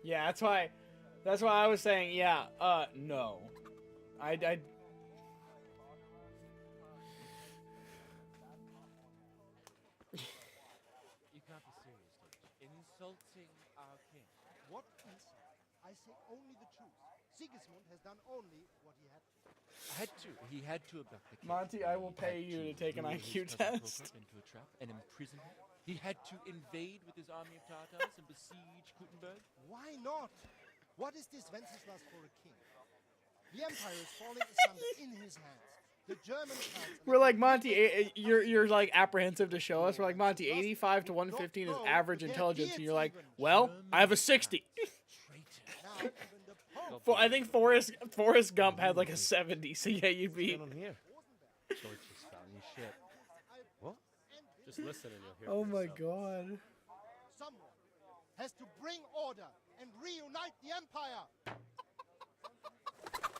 Yeah, that's why I was saying, yeah, no. I You got the serious stage. Insulting our king. What insult? I say only the truth. Sigismund has done only what he had to. He had to abduct the king. Monty, I will He pay had you to take an lure IQ his cousin test. Prokop into a trap and imprison him. He had to invade with his army of Tatars and besiege Gutenberg. Why not? What is this Wenceslas for a king? The empire is falling asunder in his hands. The German counts... We're like, Monty, you're like apprehensive to show us. We're like, Monty, 85 to 115 is average intelligence. And you're like, well, I have a 60. I think Forrest Gump had like a 70, so yeah, you'd be... on here? So it's just family shit. What? Just listen and you'll hear Oh for my yourself. god. Someone has to bring order and reunite the empire.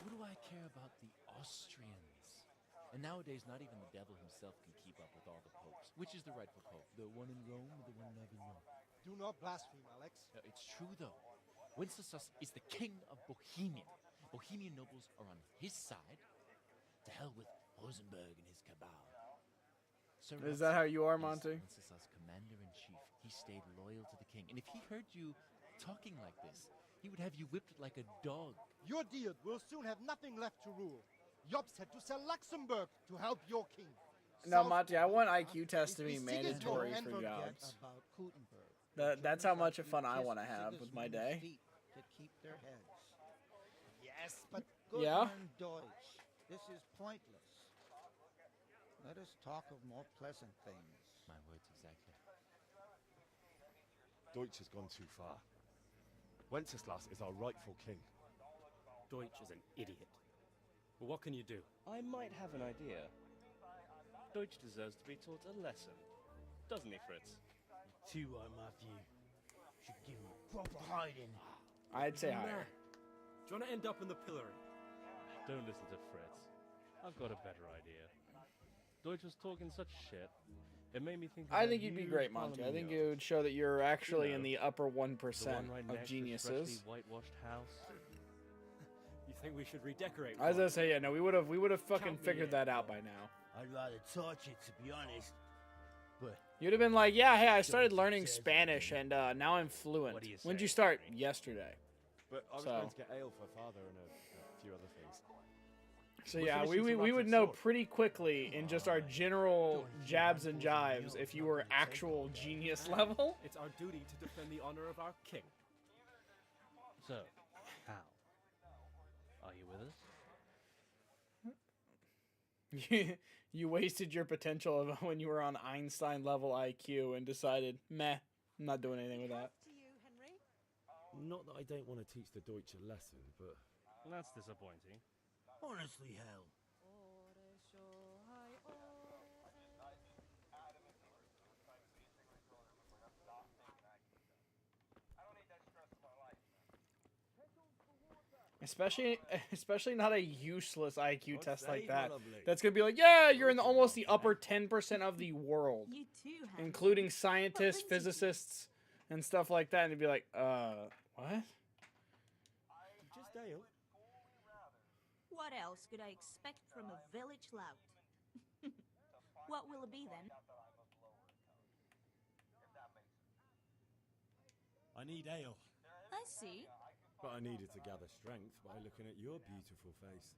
What do I care about the Austrians? And nowadays, not even the devil himself can keep up with all the popes. Which is the rightful pope? The one in Rome or the one in Avignon? Do not blaspheme, Alex. It's true, though. Wenceslas is the king of Bohemia. Bohemian nobles are on his side. To hell with Rosenberg and his cabal. Sir Is that how you are, is Monty? Wenceslas commander-in-chief. He stayed loyal to the king. And if he heard you talking like this, he would have you whipped like a dog. Your Diet will soon have nothing left to rule. Jobst had to sell Luxembourg to help your king. No, South Monty, I want Africa IQ tests to be is the biggest mandatory war for ever jobs. about Gutenberg. That's how much Germans fun have I to want to kiss have with my Sigismund's day. feet to keep their heads. Yes, but Yeah? Gutmann Deutsch, this is pointless. Let us talk of more pleasant things. My words exactly. Deutsch has gone too far. Wenceslas is our rightful king. Deutsch is an idiot. But what can you do? I might have an idea. Deutsch deserves to be taught a lesson. Doesn't he, Fritz? Too are my view. Should give him a proper hiding. I'd say higher. Do you want to end up in the pillory? Don't listen to Fritz. I've got a better idea. Deutsch was talking such shit. It made me think. I think you'd be great, Monty. I think it would show that you're actually in the upper 1% of geniuses. Whitewashed house. You think we should redecorate? As I say, yeah, no, we would have fucking figured that out by now. I'd rather torch it, to be honest. But You'd have been like, yeah, hey, I started learning Spanish and now I'm fluent. What do you When'd say? you start? Yesterday. But I was So- going to get ale for father and a few other things. So We're yeah, finishing we some would Rapid know Sword. pretty quickly in just our general jabs and jives if you were actual genius level. It's our duty to defend the honor of our king. So, how? Are you with us? You wasted your potential of when you were on Einstein level IQ and decided, meh, I'm not doing anything with that. To you, Henry. Not that I don't want to teach the Deutsch a lesson, but That's disappointing. honestly, hell. Especially not a useless IQ test like say, that. lovely? That's gonna be like, yeah, you're in almost the upper 10% of the world, You too, Henry. including scientists, physicists, and stuff like that. And it'd be like, what? just ale. What else could I expect from a village lout? What will it be then? I need ale. I see. But I needed to gather strength by looking at your beautiful face.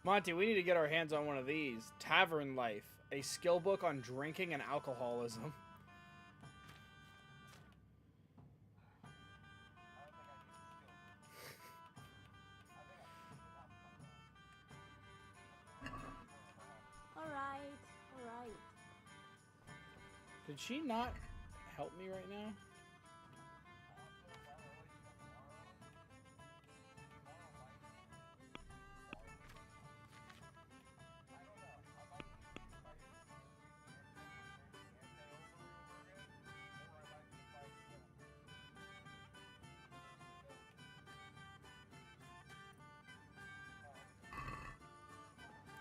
Monty, we need to get our hands on one of these. Tavern Life, a skill book on drinking and alcoholism. Alright. Did she not help me right now?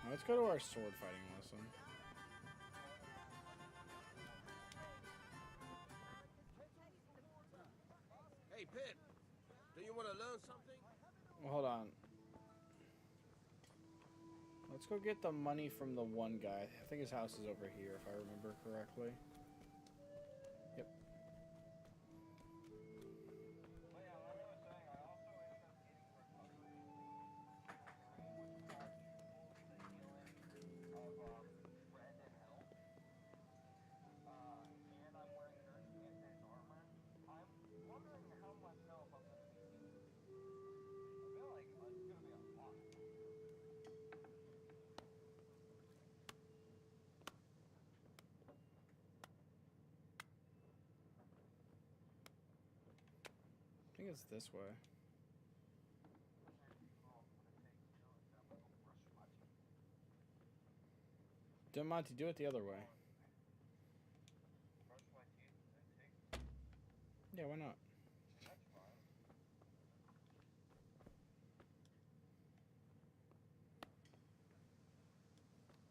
Let's go to our sword fighting lesson. Hey, Pip, do you want to learn something? Well, hold on. Let's go get the money from the one guy. I think his house is over here, if I remember correctly. Yep. I think it's this way. Don't Monty, do it the other way. Yeah, why not?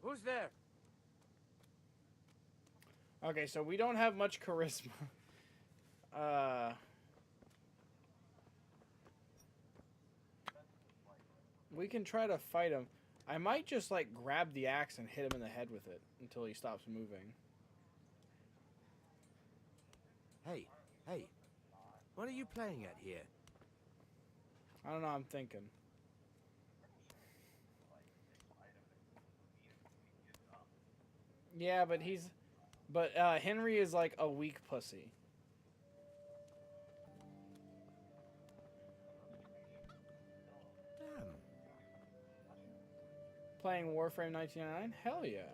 Who's there? Okay, so we don't have much charisma. We can try to fight him. I might just like grab the axe and hit him in the head with it until he stops moving. Hey, hey. What are you playing at here? I don't know, I'm thinking. Yeah, but Henry is like a weak pussy. Damn. Playing Warframe 1999? Hell yeah.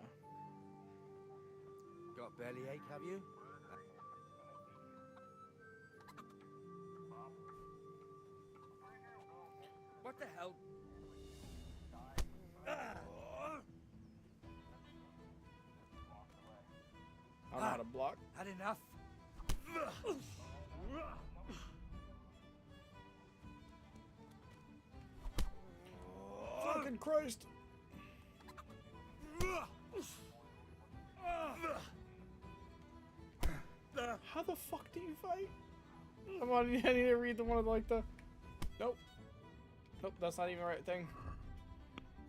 Got bellyache, have you? What the hell? I don't know how to block. Had enough. Fucking Christ. How the fuck do you fight? Come on, I need to read the one of like the... Nope. Nope, that's not even the right thing.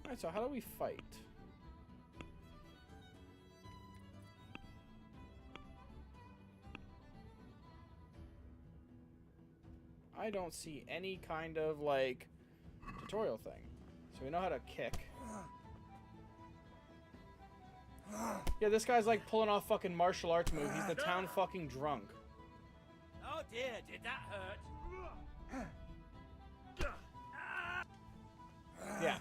Alright, so how do we fight? I don't see any kind of, like, tutorial thing. So we know how to kick. Yeah, this guy's, like, pulling off fucking martial arts move. He's the town fucking drunk. Oh dear, did that hurt? Yeah.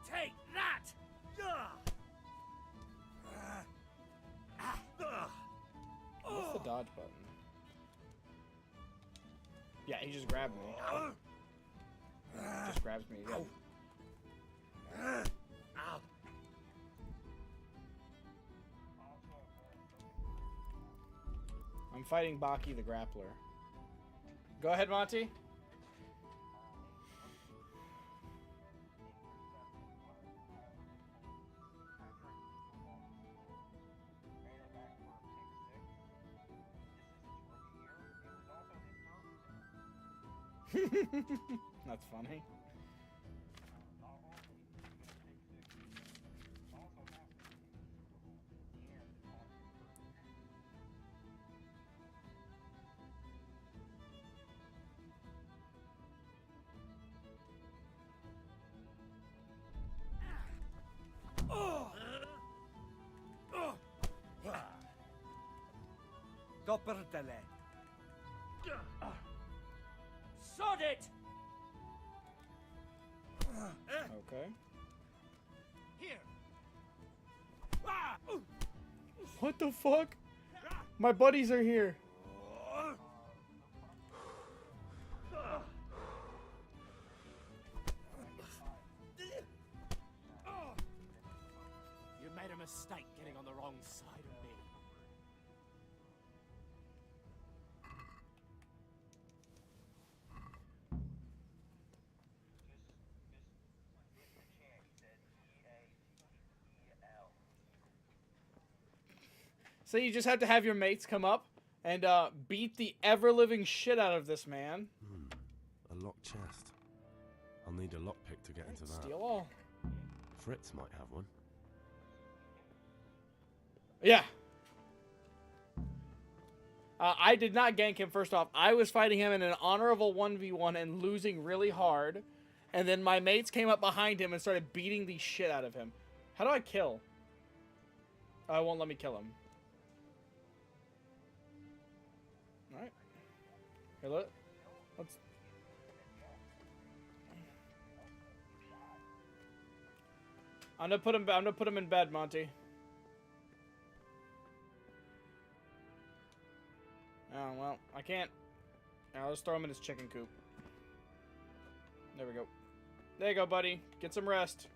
Take that! What's the dodge button? Yeah, he just grabbed me. Just grabs me again. I'm fighting Baki the Grappler. Go ahead, Monty. That's funny. Dopperdele. Sod it! Okay. Here. What the fuck? My buddies are here. You made a mistake getting on the wrong side of me. So you just have to have your mates come up and beat the ever-living shit out of this man. A locked chest. I'll need a lockpick to get into that. Steal all. Fritz might have one. Yeah. I did not gank him, first off. I was fighting him in an honorable 1v1 and losing really hard. And then my mates came up behind him and started beating the shit out of him. How do I kill? Oh, it won't let me kill him. Alright. Here, let's... I'm gonna put him in bed, Monty. Oh, well, I can't. I'll just throw him in his chicken coop. There we go. There you go, buddy. Get some rest.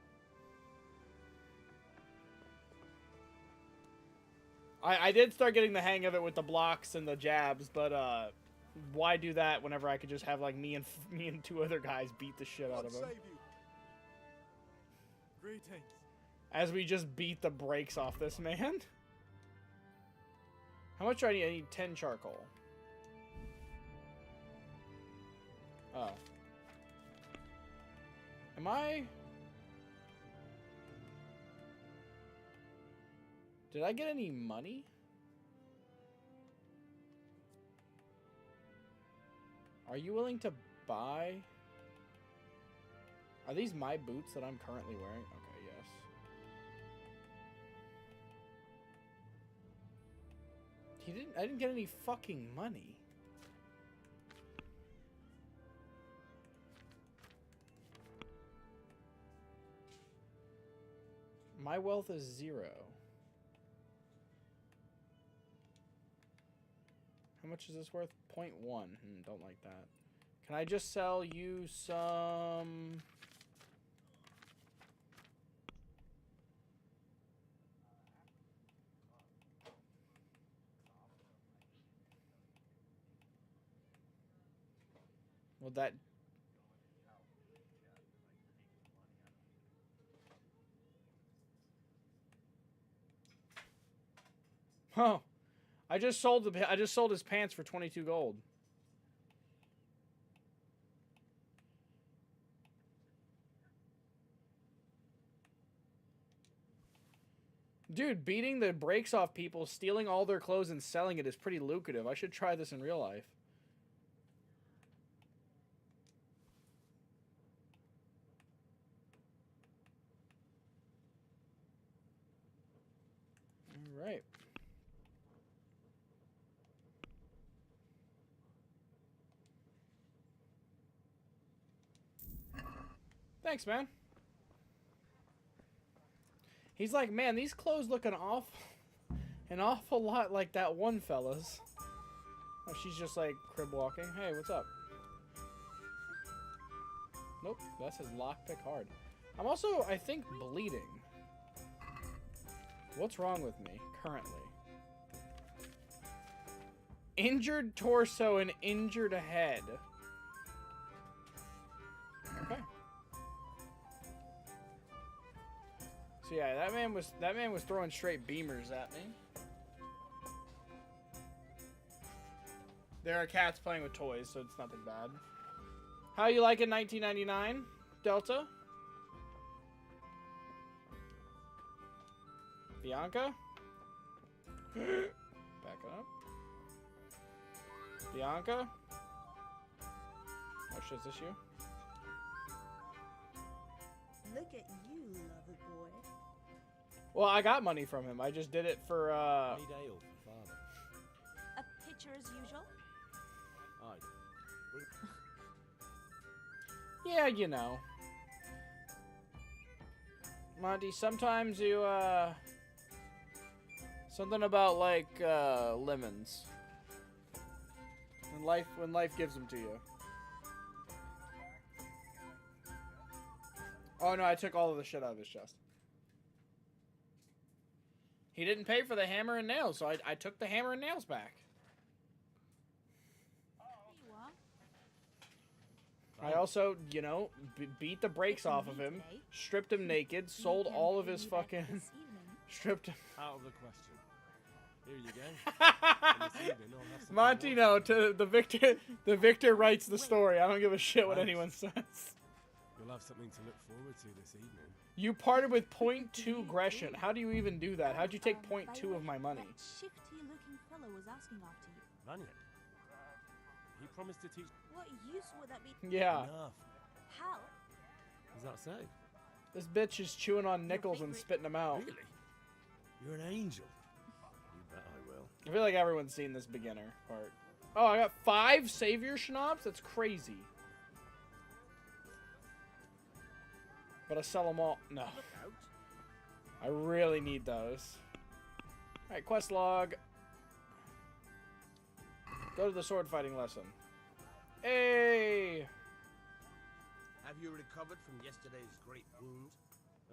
I did start getting the hang of it with the blocks and the jabs, but why do that whenever I could just have like me and two other guys beat the shit out of him? Greetings. As we just beat the brakes off this man. How much do I need? I need 10 charcoal. Oh. Am I? Did I get any money? Are you willing to buy? Are these my boots that I'm currently wearing? Okay, yes. I didn't get any fucking money. My wealth is 0. How much is this worth? 0.1. Don't like that. Can I just sell you some... Well, that... Oh, I just sold his pants for 22 gold. Dude, beating the brakes off people, stealing all their clothes and selling it is pretty lucrative. I should try this in real life. All right. Thanks, man. He's like, man, these clothes look an awful lot like that one fella's. Oh, she's just like crib walking. Hey, what's up? Nope, that says lockpick hard. I'm also, I think, bleeding. What's wrong with me currently? Injured torso and injured head. Okay. So yeah, that man was throwing straight beamers at me. There are cats playing with toys, so it's nothing bad. How you like it, 1999, Delta? Bianca? Back it up. Bianca? Oh shit, is this you? Look at you, lover boy. Well, I got money from him. I just did it for, A picture as usual? Yeah, you know. Monty, sometimes you, something about, like, lemons. When life gives them to you. Oh, no, I took all of the shit out of his chest. He didn't pay for the hammer and nails, so I took the hammer and nails back. Here you are. I also, you know, beat the brakes off of him, stripped him naked, sold all of his fucking... stripped him... Out of the question. Here you go. And this evening I'll have something Monty, more. no, the victor writes the story. I don't give a shit what anyone says. You'll have something to look forward to this evening. You parted with 0.2 Gresham. How do you even do that? How'd you take 0.2 of my money? That shifty-looking fellow was asking after you. Vanya. He promised to teach... What use would that be? Yeah. Enough. How? Does that say? This bitch is chewing on nickels and spitting them out. Really? You're an angel. You bet I will. I feel like everyone's seen this beginner part. Oh, I got 5 savior schnapps? That's crazy. But I sell them all. No. I really need those. Alright, quest log. Go to the sword fighting lesson. Hey! Have you recovered from yesterday's great wound?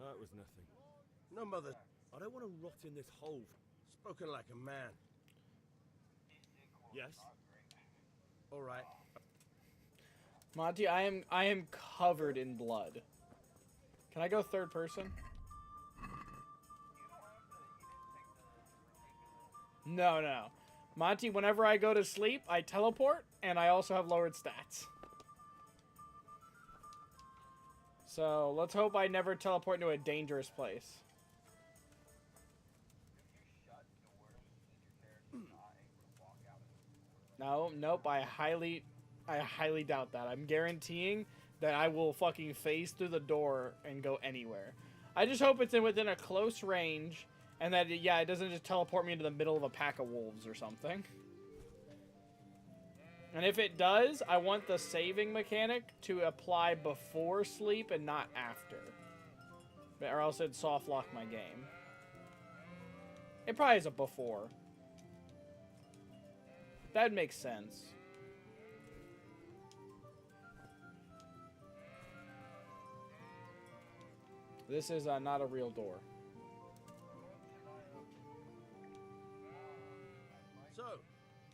That was nothing. No, Mother. I don't want to rot in this hole. Spoken like a man. Yes? All right. Monty, I am covered in blood. Can I go third person? No, no. Monty, whenever I go to sleep, I teleport, and I also have lowered stats. So, let's hope I never teleport into a dangerous place. No, nope. I highly doubt that. I'm guaranteeing that I will fucking phase through the door and go anywhere. I just hope it's within a close range, and that yeah, it doesn't just teleport me into the middle of a pack of wolves or something. And if it does, I want the saving mechanic to apply before sleep and not after. Or else it'd soft lock my game. It probably is a before. That'd make sense. This is not a real door. So,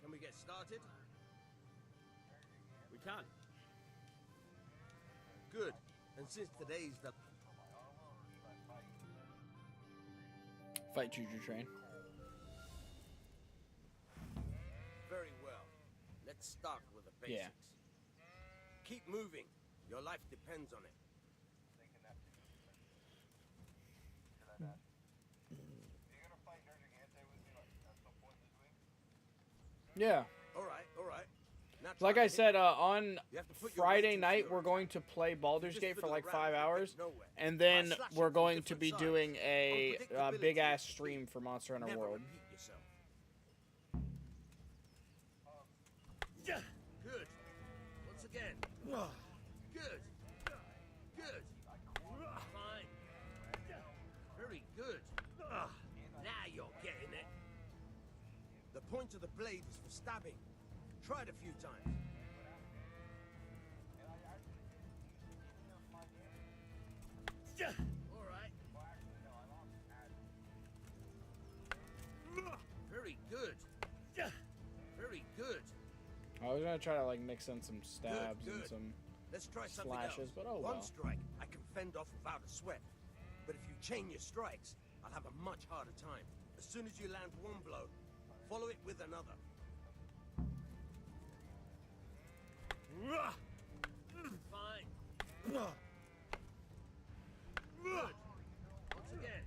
can we get started? We can. Good. And since today's the... Fight Choo Choo Train. Very well. Let's start with the basics. Yeah. Keep moving. Your life depends on it. Yeah. All right, all right. Now Like try I to said, hit- on You have to put your Friday weight into night, your we're going to play Baldur's Just Gate for fiddle like around 5 and get hours. nowhere. And By then slashing we're from going to different be sides. doing a Unpredictability big-ass is key. stream for Monster Hunter Never World. repeat yourself. Good. Once again. Good. Good. Fine. Very good. Now you're getting it. The point of the blade is for stabbing. Try it a few times. All right. Very good. Very good. I was gonna try to like mix in some stabs Good, and good. some Let's try something slashes, else. but oh One well. strike I can fend off without a sweat. But if you chain your strikes, I'll have a much harder time. As soon as you land one blow, follow it with another. Fine. Good. Once again.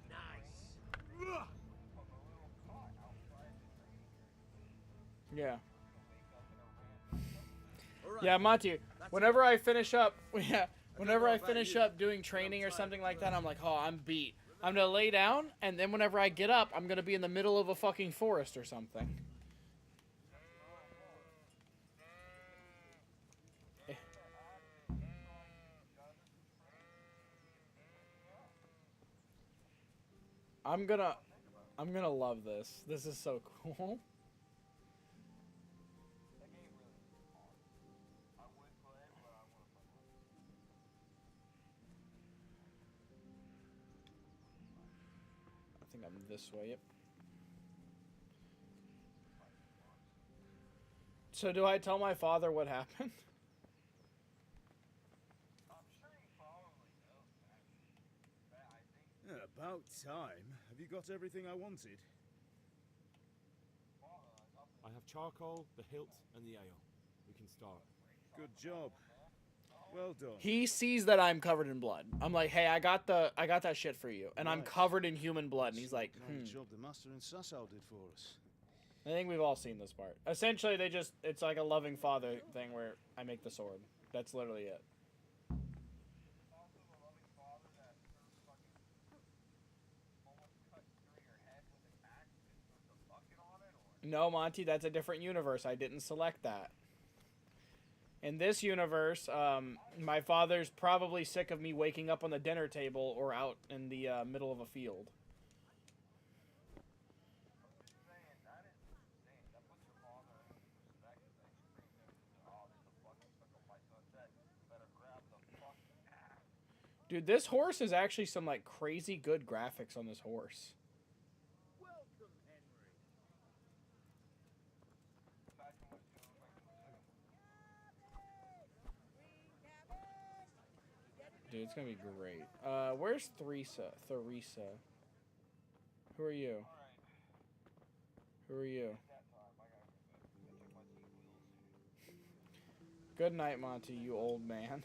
Nice. Yeah. All right. Yeah, Monty. That's Whenever it. I finish up, yeah. Whenever know I about finish you, up doing but training I'm or tired something of like that, learning. I'm like, oh, I'm beat. I'm gonna lay down, and then whenever I get up, I'm gonna be in the middle of a fucking forest or something. Eh. I'm gonna love this. This is so cool. I think I'm this way, yep. So do I tell my father what happened? Yeah, about time. Have you got everything I wanted? I have charcoal, the hilt, and the ale. We can start. Good job. Well done. He sees that I'm covered in blood. I'm like, hey, I got that shit for you, and I'm Right. covered in human blood. And he's like, Kind of job the master and Sasau did for us. I think we've all seen this part. Essentially, it's like a loving father thing where I make the sword. That's literally it. No, Monty, that's a different universe. I didn't select that. In this universe, my father's probably sick of me waking up on the dinner table or out in the middle of a field. Dude, this horse is actually some like crazy good graphics on this horse. Dude, it's gonna be great. Where's Theresa? Who are you? Who are you? Good night, Monty, you old man.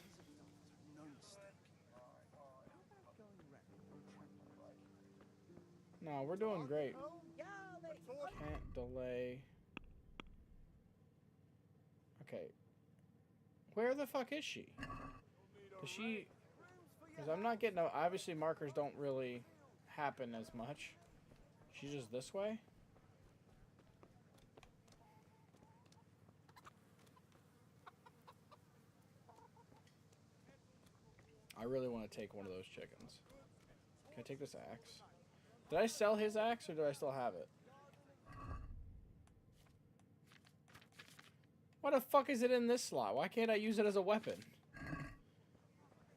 No mistake. How about going around and No, we're doing great. Can't delay. Okay. Where the fuck is she? Does she... Because I'm not getting... Obviously, markers don't really happen as much. She's just this way? I really want to take one of those chickens. Can I take this axe? Did I sell his axe, or do I still have it? Why the fuck is it in this slot? Why can't I use it as a weapon?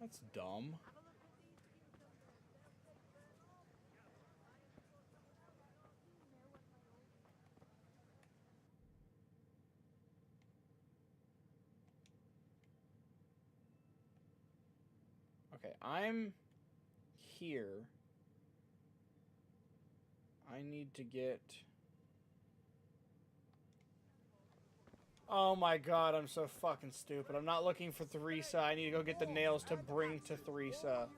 That's dumb. Okay, I'm here. I need to get... Oh my god, I'm so fucking stupid. I'm not looking for Theresa. I need to go get the nails to bring to Theresa.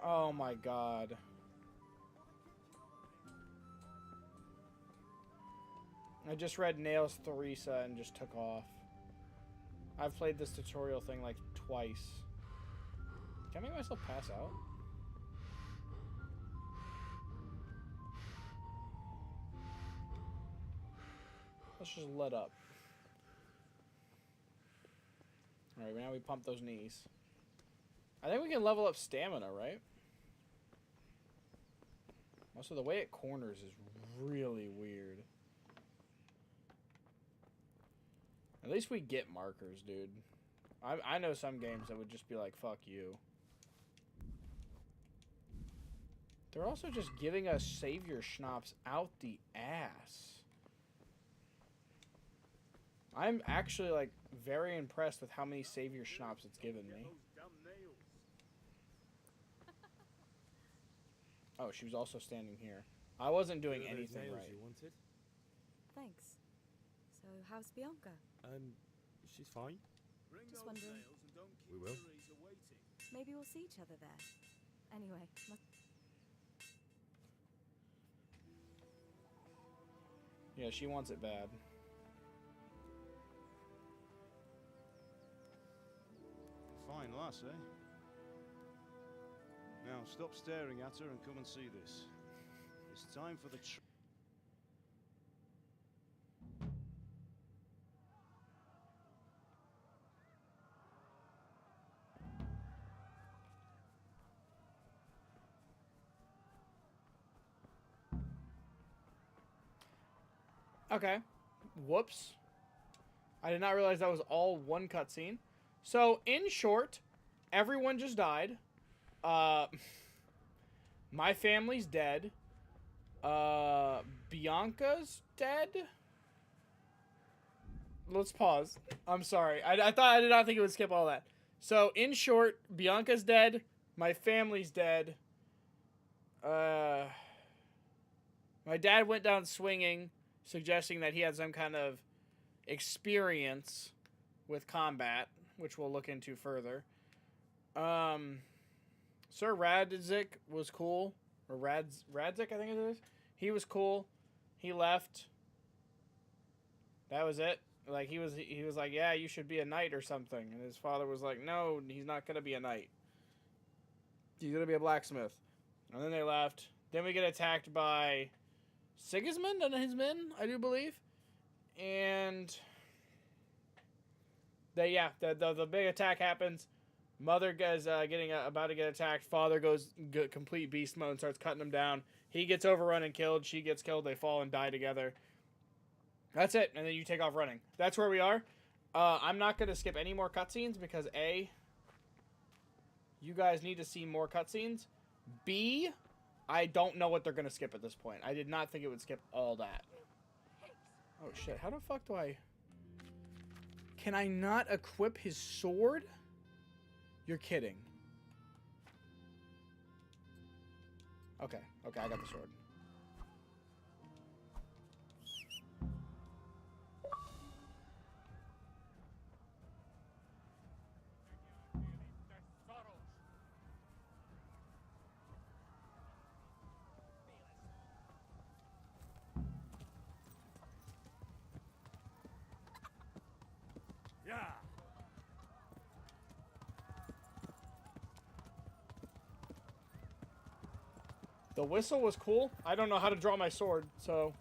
Oh my god. I just read nails Theresa and just took off. I've played this tutorial thing like twice. Can I make myself pass out? Let's just let up. Alright, now we pump those knees. I think we can level up stamina, right? Also, the way it corners is really weird. At least we get markers, dude. I know some games that would just be like, fuck you. They're also just giving us savior schnapps out the ass. I'm actually, like, very impressed with how many savior schnapps it's given me. Oh, she was also standing here. I wasn't doing anything right. You wanted? Thanks. So, how's Bianca? She's fine. Just wondering. We will. Maybe we'll see each other there. Anyway, Yeah, she wants it bad. Fine lass, eh? Now, stop staring at her and come and see this. It's time for the Okay. Whoops. I did not realize that was all one cutscene. So, in short, everyone just died. My family's dead. Bianca's dead. Let's pause. I'm sorry. I did not think it would skip all that. So, in short, Bianca's dead. My family's dead. My dad went down swinging, suggesting that he had some kind of experience with combat, which we'll look into further. Sir Radzik was cool. Or Radzik, I think it is. He was cool. He left. That was it. Like, he was like, yeah, you should be a knight or something. And his father was like, no, he's not going to be a knight. He's going to be a blacksmith. And then they left. Then we get attacked by Sigismund and his men, I do believe. And the big attack happens. Mother is about to get attacked. Father goes complete beast mode and starts cutting them down. He gets overrun and killed. She gets killed. They fall and die together. That's it. And then you take off running. That's where we are. I'm not going to skip any more cutscenes because A, you guys need to see more cutscenes. B, I don't know what they're going to skip at this point. I did not think it would skip all that. Oh, shit. How the fuck do I... Can I not equip his sword? You're kidding. Okay. Okay, I got the sword. The whistle was cool. I don't know how to draw my sword, so...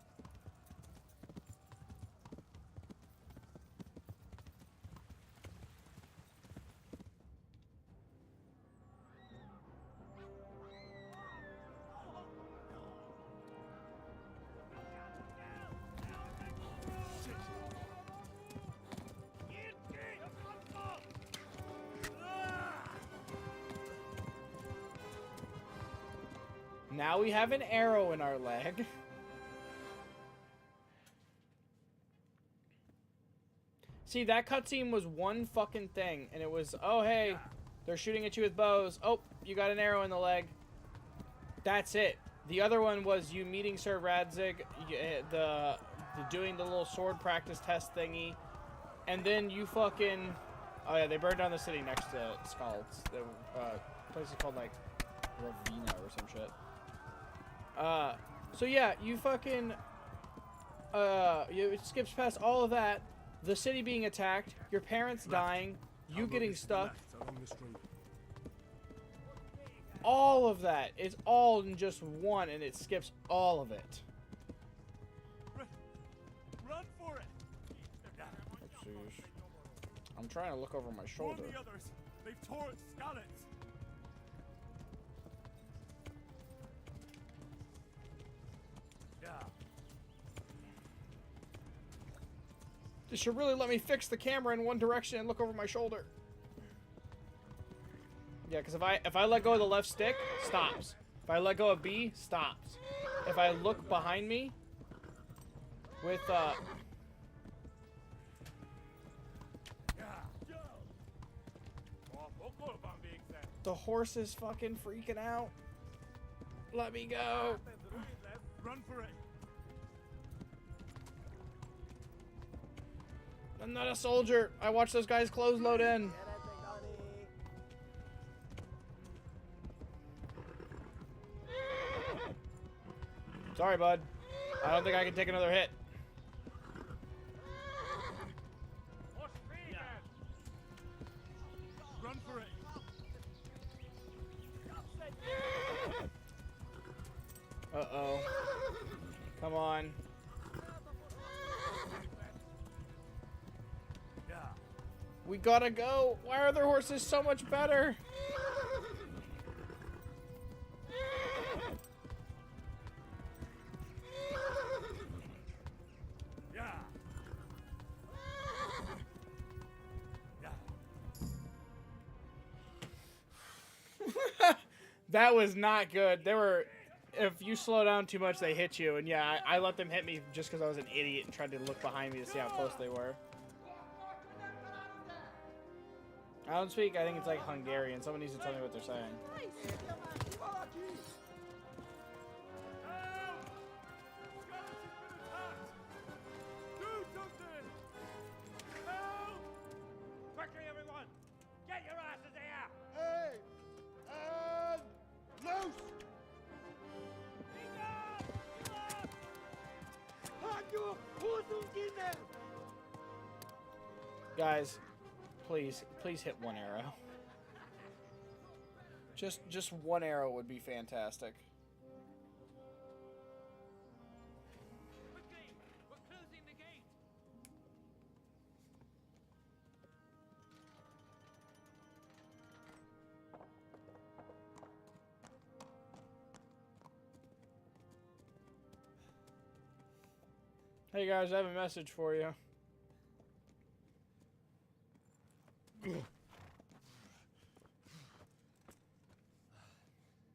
Now we have an arrow in our leg. See, that cutscene was one fucking thing, and it was, oh hey, they're shooting at you with bows. Oh, you got an arrow in the leg. That's it. The other one was you meeting Sir Radzig, the doing the little sword practice test thingy, and then you fucking, oh yeah, they burned down the city next to Scalds. The place is called like Ravina or some shit. So yeah, you fucking, it skips past all of that, the city being attacked, your parents dying, you getting stuck. All of that is all in just one, and it skips all of it. Run for it! Let's see. I'm trying to look over my shoulder. Warn the others. They've tore at Skalitz. They should really let me fix the camera in one direction and look over my shoulder. Yeah, because if I let go of the left stick, stops. If I let go of B, stops. If I look behind me with the horse is fucking freaking out. Let me go. Run for it. I'm not a soldier. I watched those guys close load in. Sorry, bud. I don't think I can take another hit. Run for it. Uh-oh. Come on. We gotta go. Why are their horses so much better? That was not good. They were, if you slow down too much, they hit you. And yeah, I let them hit me just because I was an idiot and tried to look behind me to see how close they were. I don't speak, I think it's like Hungarian. Someone needs to tell me what they're saying. Quickly, everyone! Get your asses here! Hey! And loose! Guys, please hit one arrow. Just one arrow would be fantastic. Quickly! We're closing the gate! Hey guys, I have a message for you.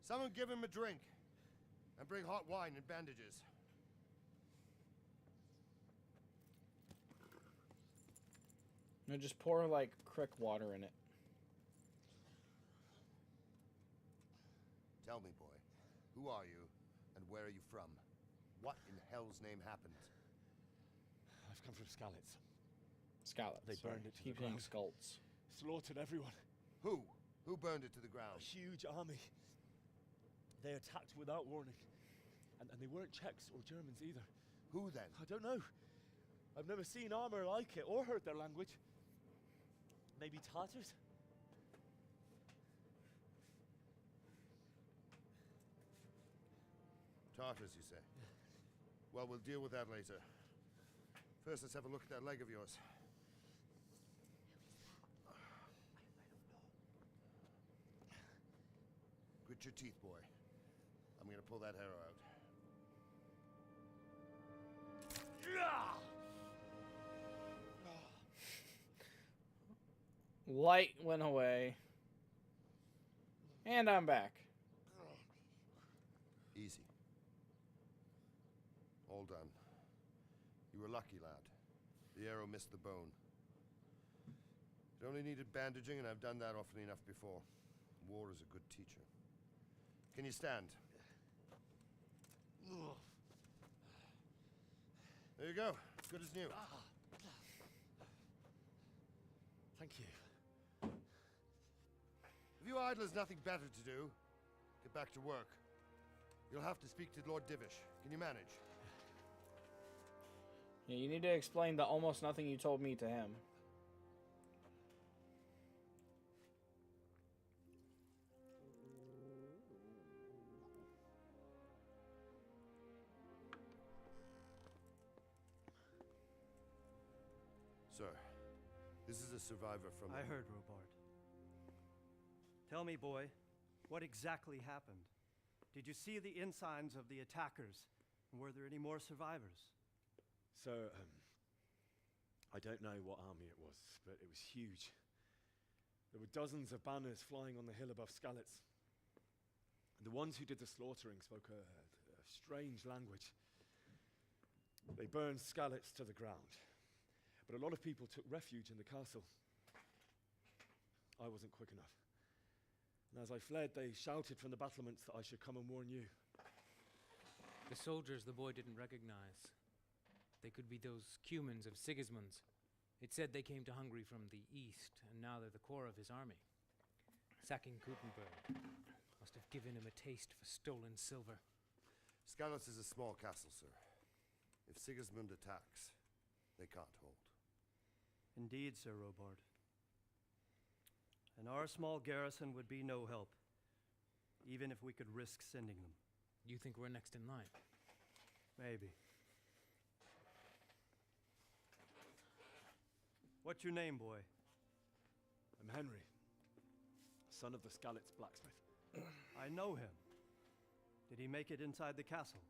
Someone give him a drink. And bring hot wine and bandages. No, just pour like crick water in it. Tell me, boy, who are you and where are you from? What in hell's name happened? I've come from Skalitz. Skalitz. They burned it to Keep the saying ground. Skults. Slaughtered everyone. Who? Who burned it to the ground? A huge army. They attacked without warning. And they weren't Czechs or Germans either. Who then? I don't know. I've never seen armor like it or heard their language. Maybe Tatars? Tartars, you say? Well, we'll deal with that later. First, let's have a look at that leg of yours. Grit your teeth, boy. I'm gonna pull that arrow out. Light went away. And I'm back. Easy. All done. You were lucky, lad. The arrow missed the bone. It only needed bandaging, and I've done that often enough before. War is a good teacher. Can you stand? There you go. Good as new. Thank you. If you idlers nothing better to do, get back to work. You'll have to speak to Lord Divish. Can you manage? Yeah, you need to explain the almost nothing you told me to him. Sir, this is a survivor from... I heard, Robard. Tell me, boy, what exactly happened? Did you see the ensigns of the attackers? And were there any more survivors? So, I don't know what army it was, but it was huge. There were dozens of banners flying on the hill above Skalitz. And the ones who did the slaughtering spoke a strange language. They burned Skalitz to the ground. But a lot of people took refuge in the castle. I wasn't quick enough. And as I fled, they shouted from the battlements that I should come and warn you. The soldiers the boy didn't recognize. They could be those Cumans of Sigismund's. It said they came to Hungary from the east, and now they're the core of his army. Sacking Gutenberg must have given him a taste for stolen silver. Skalitz is a small castle, sir. If Sigismund attacks, they can't hold. Indeed, Sir Robard. And our small garrison would be no help, even if we could risk sending them. You think we're next in line? Maybe. What's your name, boy? I'm Henry, son of the Skalitz blacksmith. I know him. Did he make it inside the castle?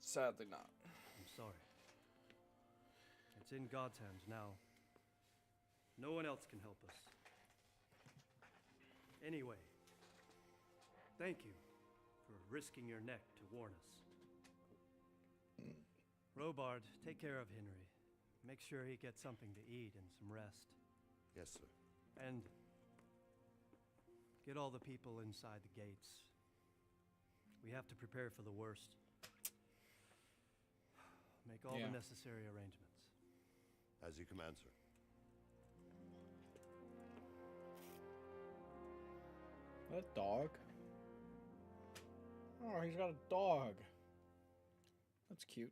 Sadly not. I'm sorry. It's in God's hands now. No one else can help us. Anyway, thank you for risking your neck to warn us. Robard, take care of Henry. Make sure he gets something to eat and some rest. Yes, sir. And get all the people inside the gates. We have to prepare for the worst. Make all the necessary arrangements. As you command, sir. That dog? Oh, he's got a dog. That's cute.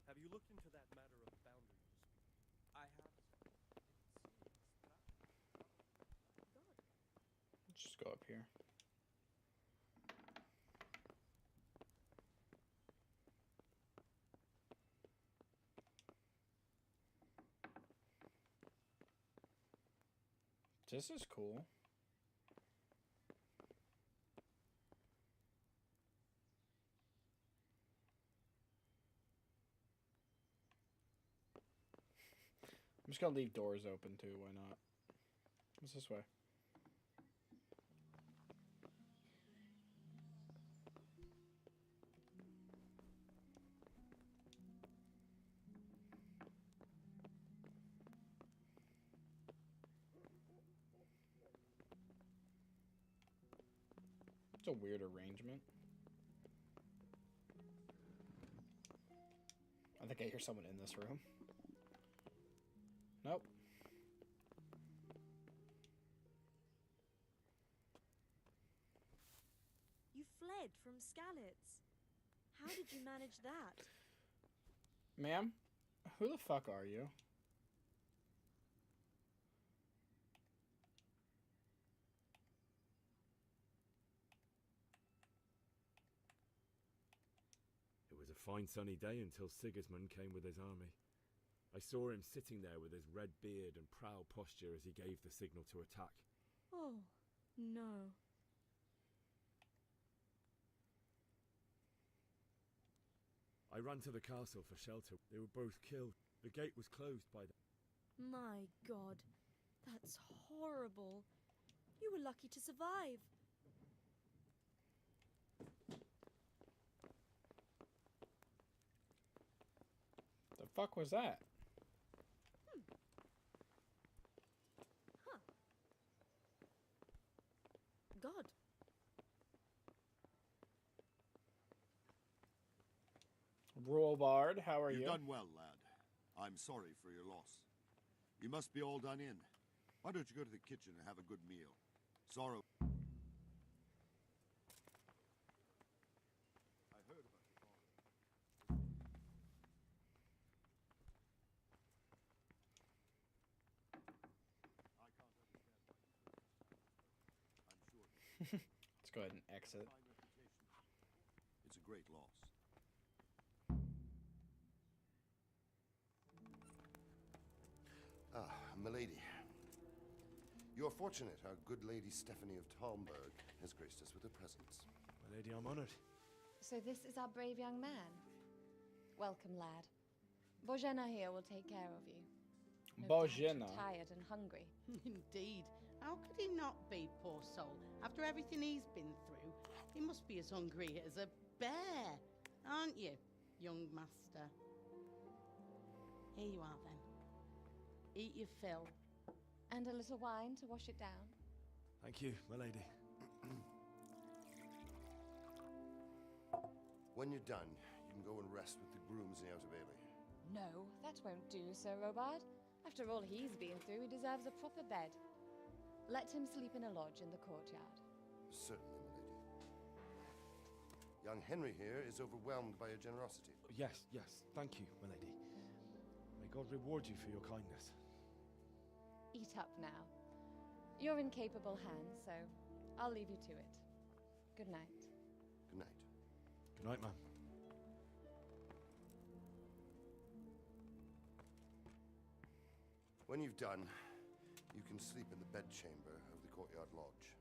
Have you looked into that matter of boundary dispute? I have. Let's just go up here. This is cool. I'm just gonna leave doors open too, why not? What's this way? It's a weird arrangement. I think I hear someone in this room. Nope. fled from Skalitz. How did you manage that? Ma'am, who the fuck are you? It was a fine sunny day until Sigismund came with his army. I saw him sitting there with his red beard and proud posture as he gave the signal to attack. Oh, no. I ran to the castle for shelter. They were both killed. The gate was closed by them. My God, that's horrible. You were lucky to survive. The fuck was that? Huh. God. Rollbard, how are you? You've done well, lad. I'm sorry for your loss. You must be all done in. Why don't you go to the kitchen and have a good meal? Sorrow. I heard about your father. I can't understand why you did this. I'm sure. Let's go ahead and exit. It's a great loss. Ah, milady. You're fortunate our good lady Stephanie of Talmberg has graced us with her presence. My lady, I'm honored. So this is our brave young man. Welcome, lad. Bozhena here will take care of you. No doubt you're Bozhena. tired and hungry. Indeed. How could he not be, poor soul? After everything he's been through, he must be as hungry as a bear, aren't you, young master? Here you are, then. Eat your fill. And a little wine to wash it down. Thank you, my lady. When you're done, you can go and rest with the grooms in the Outer Bailey. No, that won't do, Sir Robard. After all he's been through, he deserves a proper bed. Let him sleep in a lodge in the courtyard. Certainly, milady. Young Henry here is overwhelmed by your generosity. Yes, yes, thank you, my lady. May God reward you for your kindness. Eat up now. You're in capable hands, so I'll leave you to it. Good night. Good night. Good night, ma'am. When you've done, you can sleep in the bedchamber of the courtyard lodge.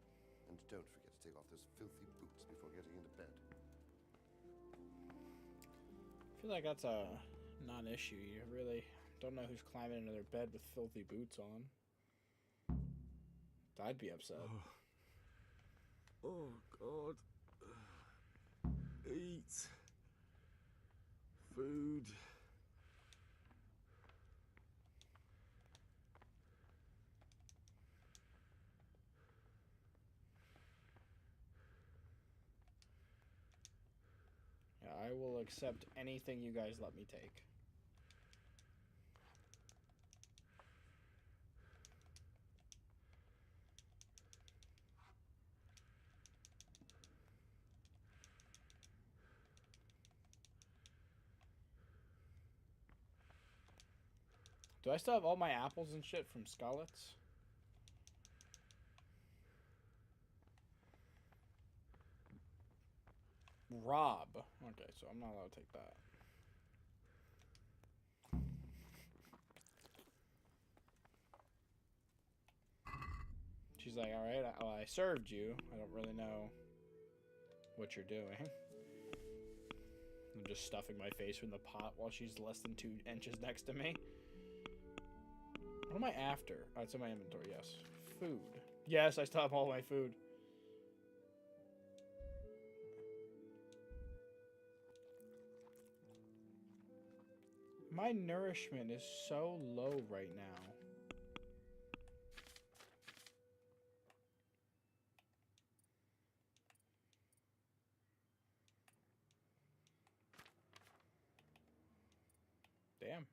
And don't forget to take off those filthy boots before getting into bed. I feel like that's a non-issue. You really don't know who's climbing into their bed with filthy boots on. I'd be upset. Oh, God. Eat. Food. Yeah, I will accept anything you guys let me take. Do I still have all my apples and shit from Skalitz? Rob. Okay, so I'm not allowed to take that. She's like, alright, I served you. I don't really know what you're doing. I'm just stuffing my face in the pot while she's less than 2 inches next to me. What am I after? Oh, it's in my inventory, yes. Food. Yes, I still have all my food. My nourishment is so low right now. Damn.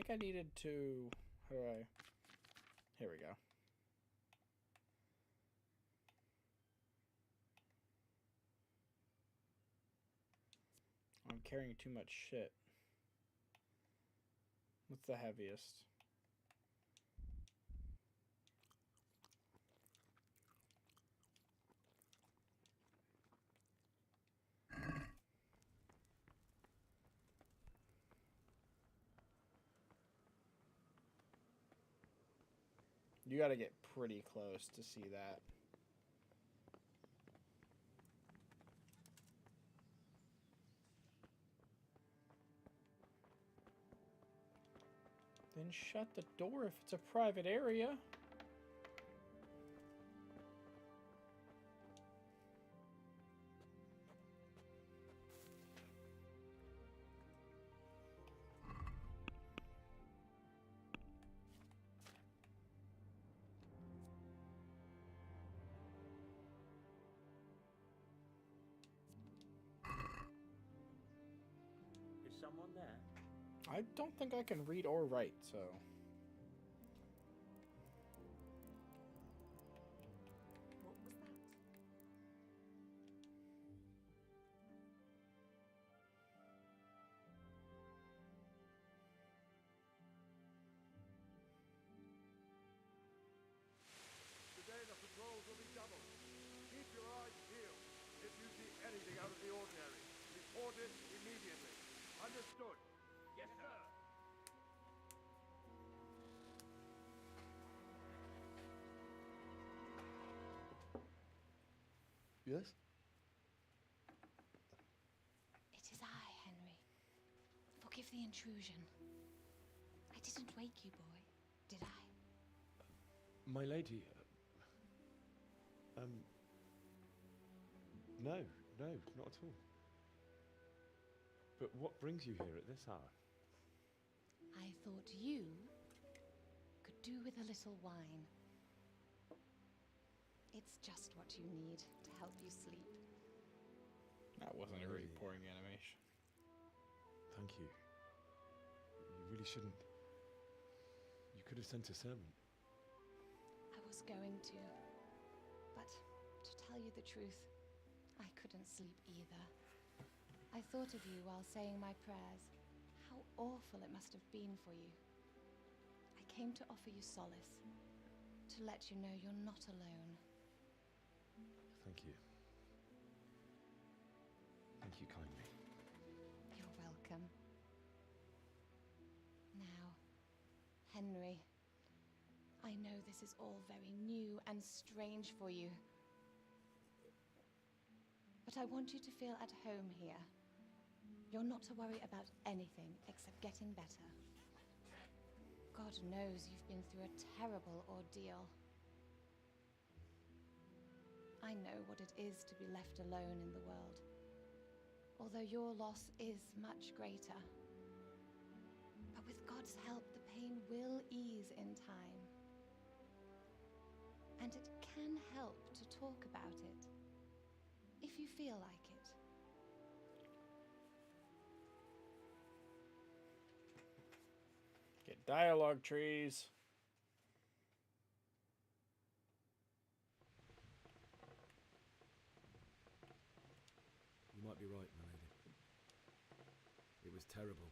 think I needed to... How do I... Here we go. I'm carrying too much shit. What's the heaviest? You gotta get pretty close to see that. Then shut the door if it's a private area. Is someone there? I don't think I can read or write, so... What was that? Today the patrols will be doubled. Keep your eyes peeled. If you see anything out of the ordinary, report it immediately. Understood? Yes, sir. Yes? It is I, Henry. Forgive the intrusion. I didn't wake you, boy, did I? My lady, no, not at all. But what brings you here at this hour? I thought you could do with a little wine. It's just what you need to help you sleep. That wasn't a very boring animation. Thank you. You really shouldn't. You could have sent a servant. I was going to, but to tell you the truth, I couldn't sleep either. I thought of you while saying my prayers. How awful it must have been for you. I came to offer you solace, to let you know you're not alone. Thank you. Thank you kindly. You're welcome. Now, Henry, I know this is all very new and strange for you. But I want you to feel at home here. You're not to worry about anything except getting better. God knows you've been through a terrible ordeal. I know what it is to be left alone in the world, although your loss is much greater. But with God's help, the pain will ease in time. And it can help to talk about it, if you feel like it. Get dialogue trees. You might be right, my lady. It was terrible.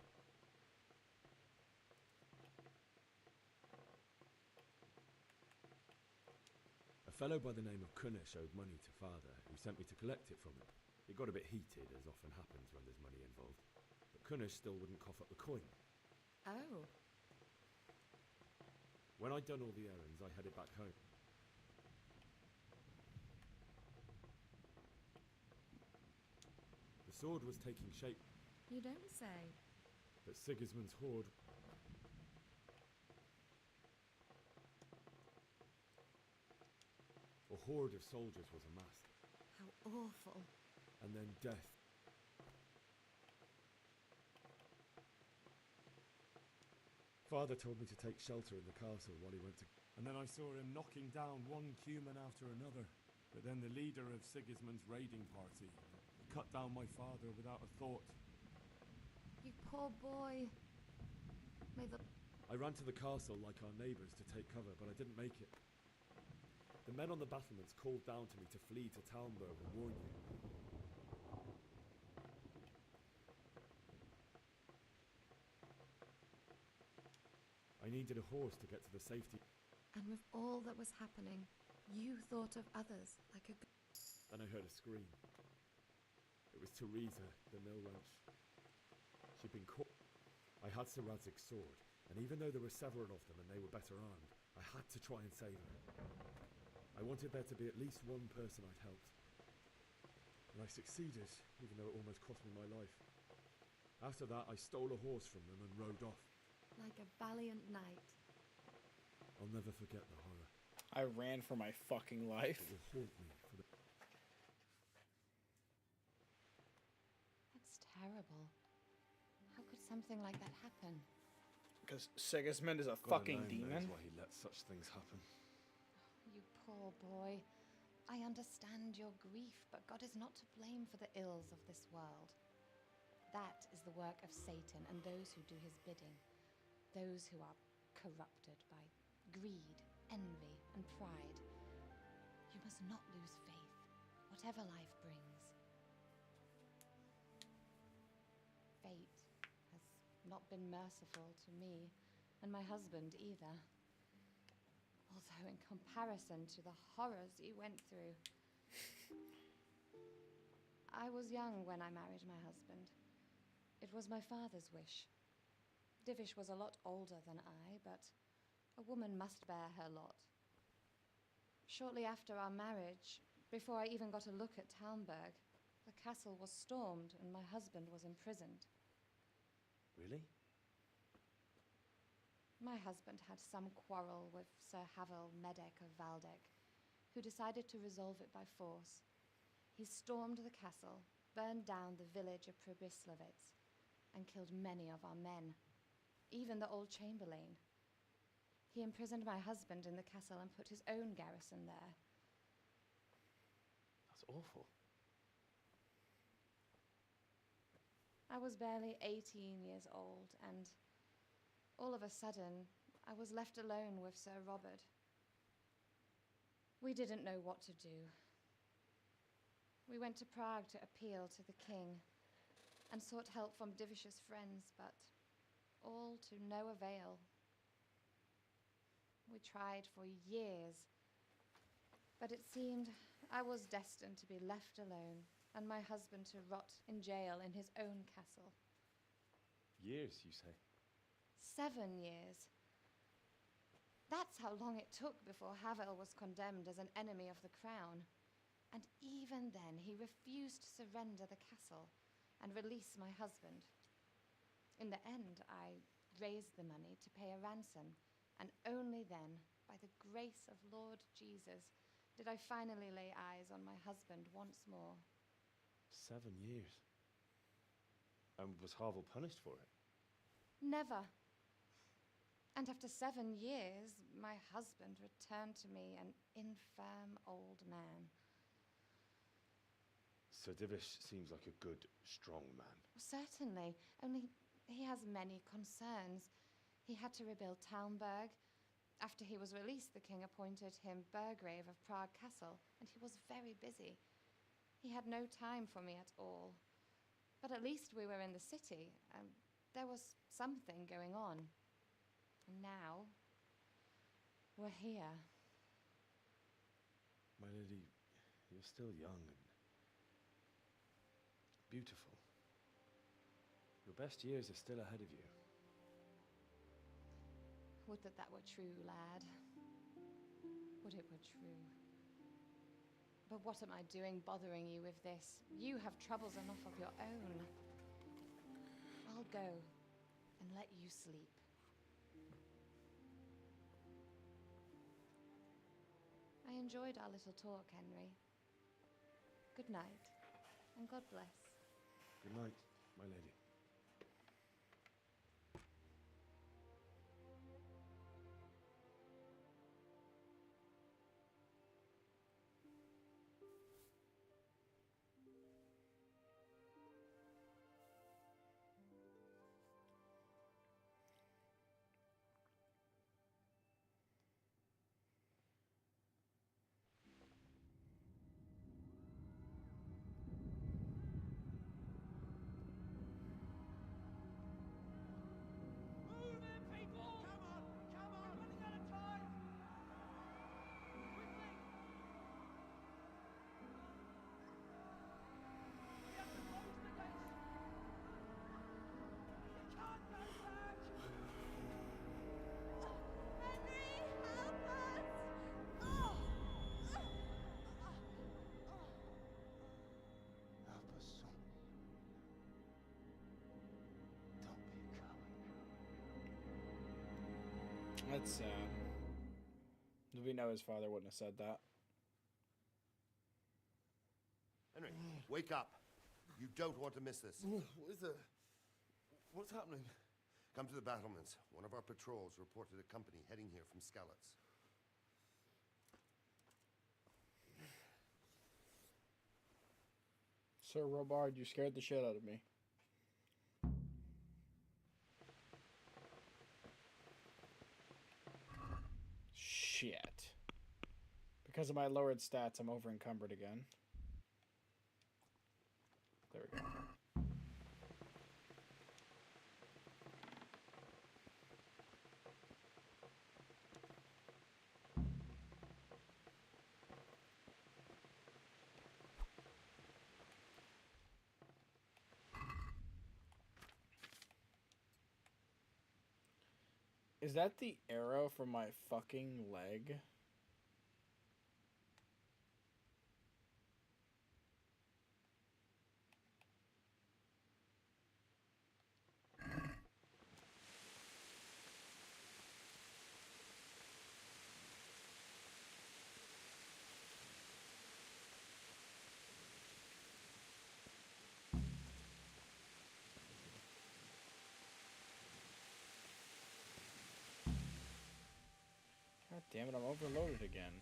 A fellow by the name of Kunnish owed money to father, who sent me to collect it from him. It got a bit heated, as often happens when there's money involved. But Kunnish still wouldn't cough up the coin. Oh. When I'd done all the errands, I headed back home. The sword was taking shape, You don't say. but Sigismund's horde... A horde of soldiers was amassed, How awful. and then death. Father told me to take shelter in the castle while he went to... And then I saw him knocking down one Cuman after another. But then the leader of Sigismund's raiding party cut down my father without a thought. You poor boy. May the I ran to the castle like our neighbours to take cover, but I didn't make it. The men on the battlements called down to me to flee to Talmberg and warn you. I needed a horse to get to the safety. And with all that was happening, you thought of others like a... Then I heard a scream. It was Teresa, the mill wench. She'd been caught. I had Sir Radzig's sword, and even though there were several of them and they were better armed, I had to try and save her. I wanted there to be at least one person I'd helped. And I succeeded, even though it almost cost me my life. After that, I stole a horse from them and rode off. Like a valiant knight. I'll never forget the horror. I ran for my fucking life. It will haunt me for the... That's terrible. How could something like that happen? Because Sigismund is a God fucking alone knows demon. why he lets such things happen. You poor boy. I understand your grief, but God is not to blame for the ills of this world. That is the work of Satan and those who do his bidding. Those who are corrupted by greed, envy, and pride. You must not lose faith, whatever life brings. Fate has not been merciful to me, and my husband either. Although in comparison to the horrors he went through. I was young when I married my husband. It was my father's wish. Divish was a lot older than I, but a woman must bear her lot. Shortly after our marriage, before I even got a look at Talmberg, the castle was stormed and my husband was imprisoned. Really? My husband had some quarrel with Sir Havel Medek of Valdek, who decided to resolve it by force. He stormed the castle, burned down the village of Probislavitz, and killed many of our men, even the old chamberlain. He imprisoned my husband in the castle and put his own garrison there. That's awful. I was barely 18 years old, and all of a sudden, I was left alone with Sir Robert. We didn't know what to do. We went to Prague to appeal to the king and sought help from Divish's friends, but all to no avail. We tried for years, but it seemed I was destined to be left alone and my husband to rot in jail in his own castle. Years, you say? 7 years. That's how long it took before Havel was condemned as an enemy of the crown. And even then, he refused to surrender the castle and release my husband. In the end, I raised the money to pay a ransom, and only then, by the grace of Lord Jesus, did I finally lay eyes on my husband once more. 7 years. And was Havel punished for it? Never. And after 7 years, my husband returned to me an infirm old man. Sir Divish seems like a good, strong man. Certainly, only he has many concerns. He had to rebuild Talmberg. After he was released, the king appointed him Burgrave of Prague Castle, and he was very busy. He had no time for me at all. But at least we were in the city, and there was something going on. And now, we're here. My lady, you're still young and beautiful. Your best years are still ahead of you. Would that that were true, lad. Would it were true. But what am I doing bothering you with this? You have troubles enough of your own. I'll go and let you sleep. I enjoyed our little talk, Henry. Good night, and God bless. Good night, my lady. That's sad. We know his father wouldn't have said that. Henry, wake up. You don't want to miss this. What's happening? Come to the battlements. One of our patrols reported a company heading here from Skalitz. Sir Robard, you scared the shit out of me. Shit. Because of my lowered stats, I'm over encumbered again. There we go. Is that the arrow from my fucking leg? God damn it, I'm overloaded again.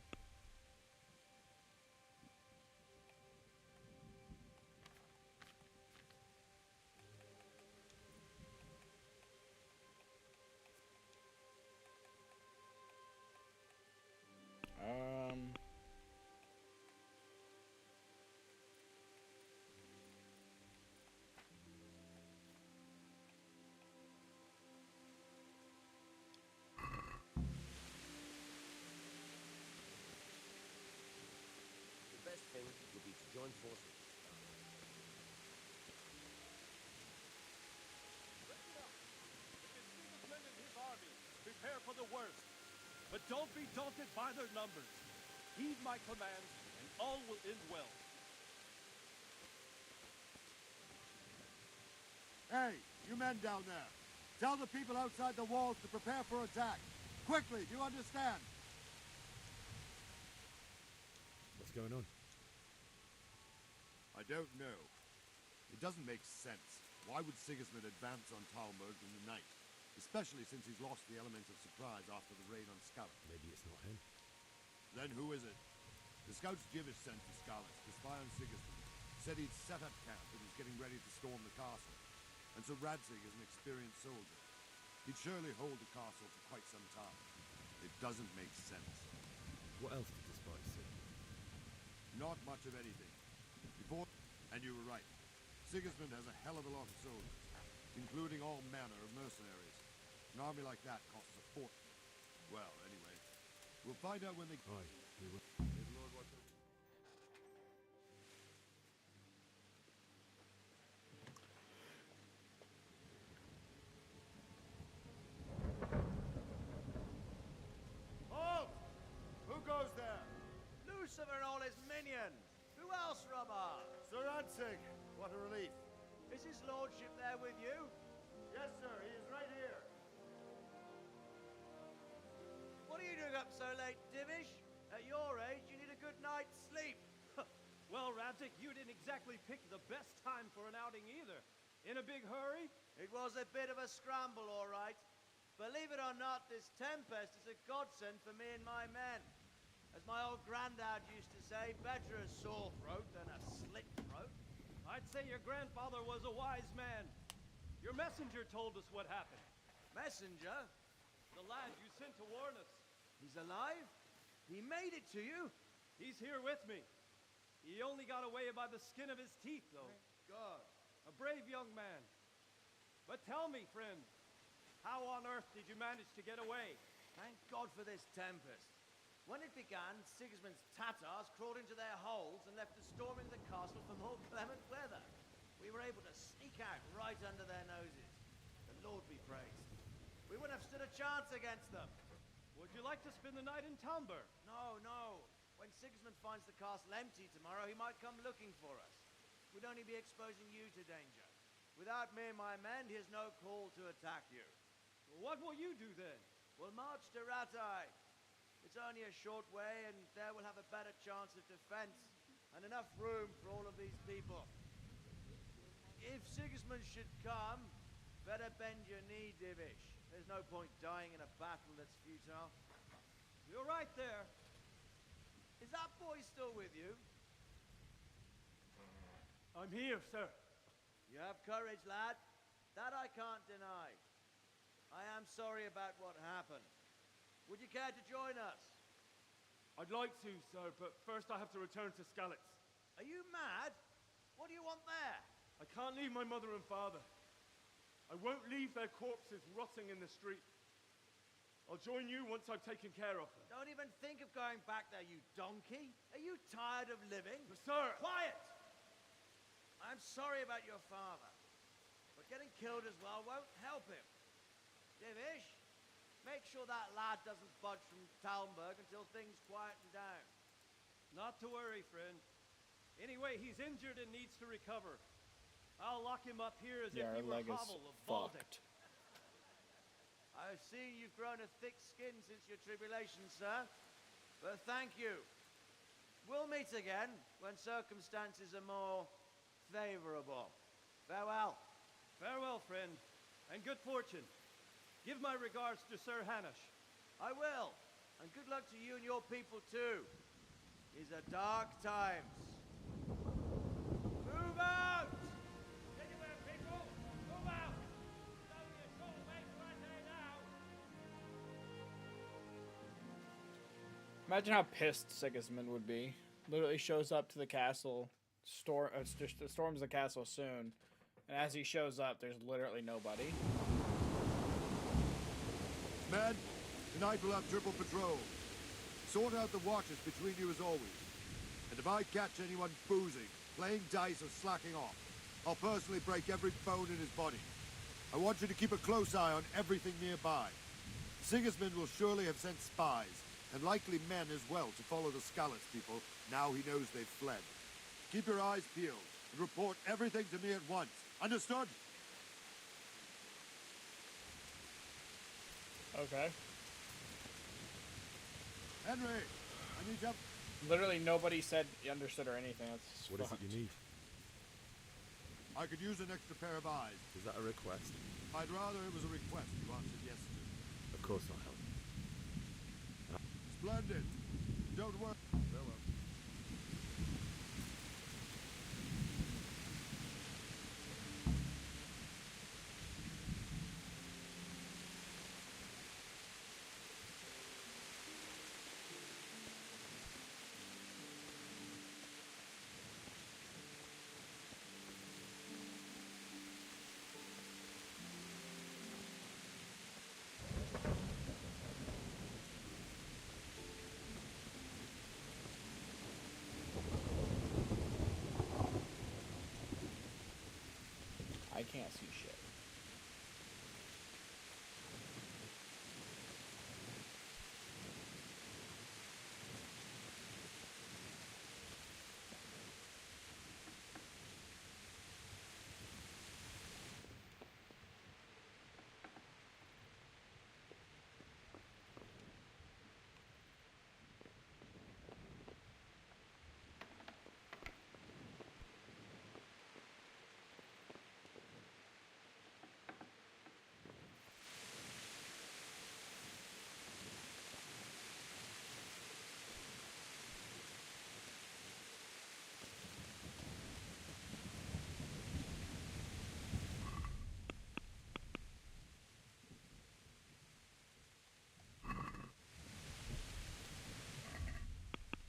The best thing would be to join forces. Prepare for the worst, but don't be daunted by their numbers. Heed my commands, and all will end well. Hey, you men down there. Tell the people outside the walls to prepare for attack. Quickly, do you understand? What's going on? I don't know. It doesn't make sense. Why would Sigismund advance on Talmud in the night? Especially since he's lost the element of surprise after the raid on Skalitz. Maybe it's not him. Then who is it? The scouts Jivish sent to Skalitz to spy on Sigismund. Said he'd set up camp and was getting ready to storm the castle. And so Radzig is an experienced soldier. He'd surely hold the castle for quite some time. It doesn't make sense. What else did the spy say? Not much of anything. Before, and you were right. Sigismund has a hell of a lot of soldiers, including all manner of mercenaries. An army like that costs a fortune. Well, anyway, we'll find out when they... Aye, we will. May the Lord watch over. Halt! Who goes there? Lucifer and all his minions. Who else, Robert? Sir Radzig. What a relief. Is his lordship there with you? Yes, sir. He is right here. What are you doing up so late, Divish? At your age, you need a good night's sleep. Well, Radzig, you didn't exactly pick the best time for an outing either. In a big hurry? It was a bit of a scramble, all right. Believe it or not, this tempest is a godsend for me and my men. As my old granddad used to say, better a sore throat than a slit throat. I'd say your grandfather was a wise man. Your messenger told us what happened. Messenger? The lad you sent to warn us. He's alive? He made it to you? He's here with me. He only got away by the skin of his teeth, though. God. A brave young man. But tell me, friend, how on earth did you manage to get away? Thank God for this tempest. When it began, Sigismund's Tatars crawled into their holes and left us storming the castle for more clement weather. We were able to sneak out right under their noses. The Lord be praised. We wouldn't have stood a chance against them. Would you like to spend the night in Talmber? No, no. When Sigismund finds the castle empty tomorrow, he might come looking for us. We'd only be exposing you to danger. Without me and my men, he has no call to attack you. What will you do then? We'll march to Rattay. It's only a short way, and there we'll have a better chance of defense and enough room for all of these people. If Sigismund should come, better bend your knee, Divish. There's no point dying in a battle that's futile. You're right there. Is that boy still with you? I'm here, sir. You have courage, lad. That I can't deny. I am sorry about what happened. Would you care to join us? I'd like to, sir, but first I have to return to Skalitz. Are you mad? What do you want there? I can't leave my mother and father. I won't leave their corpses rotting in the street. I'll join you once I've taken care of them. Don't even think of going back there, you donkey. Are you tired of living? Sir! Quiet! I'm sorry about your father, but getting killed as well won't help him. Divish, make sure that lad doesn't budge from Talmberg until things quieten down. Not to worry, friend. Anyway, he's injured and needs to recover. I'll lock him up here as if Yeah, he our were leg is Hovel of Baltic. fucked. I've seen you've grown a thick skin since your tribulation, sir. But thank you. We'll meet again when circumstances are more favorable. Farewell. Farewell, friend, and good fortune. Give my regards to Sir Hanush. I will. And good luck to you and your people, too. These are dark times. Move out! Anywhere, people! Move out! It's only a short way to Rattay now. Imagine how pissed Sigismund would be. Literally shows up to the castle, storms the castle soon, and as he shows up, there's literally nobody. Men, tonight we'll have triple patrol. Sort out the watches between you as always. And if I catch anyone boozing, playing dice or slacking off, I'll personally break every bone in his body. I want you to keep a close eye on everything nearby. Sigismund will surely have sent spies, and likely men as well, to follow the Skalitz people now he knows they've fled. Keep your eyes peeled, and report everything to me at once. Understood? Okay. Henry, I need help. Literally nobody said understood or anything. That's What is it you need? I could use an extra pair of eyes. Is that a request? I'd rather it was a request you answered yes to. Of course I'll help. Splendid. Don't worry. Farewell. I can't see shit.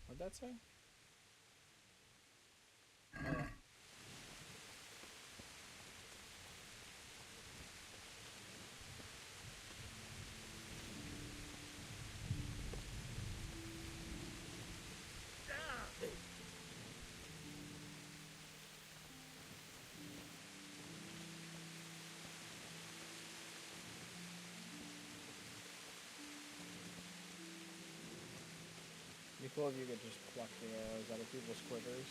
What'd that say? Oh, yeah. It'd be cool if you could just pluck the arrows out of people's quivers.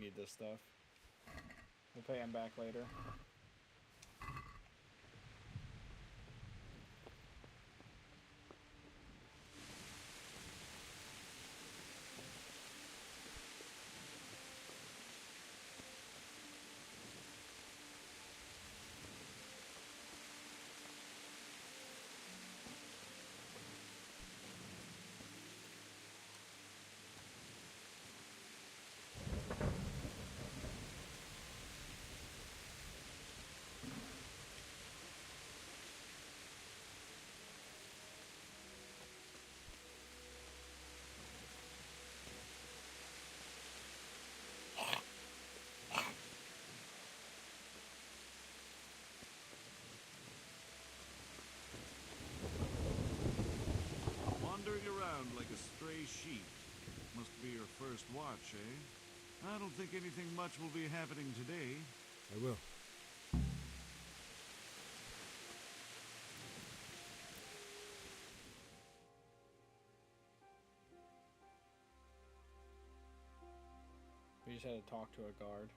need this stuff. We'll pay him back later. Wandering around like a stray sheep. Must be your first watch, eh? I don't think anything much will be happening today. I will. We just had to talk to a guard.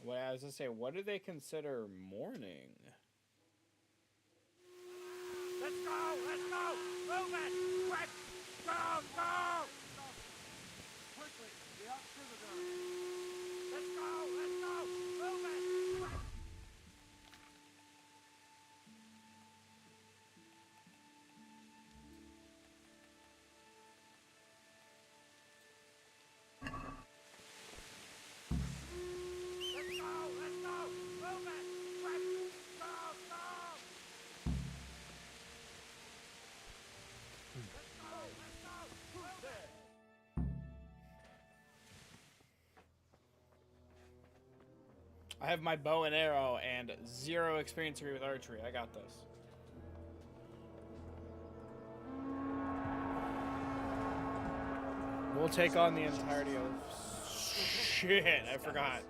Well, I was gonna say, what do they consider mourning? Let's go! Let's go! Move it! Quick! Go! Go! Quickly! The Outcivitors! Let's go! Let's go! Move it! Quick! I have my bow and arrow and 0 experience with archery. I got this. We'll take on the entirety of... Shit, I forgot.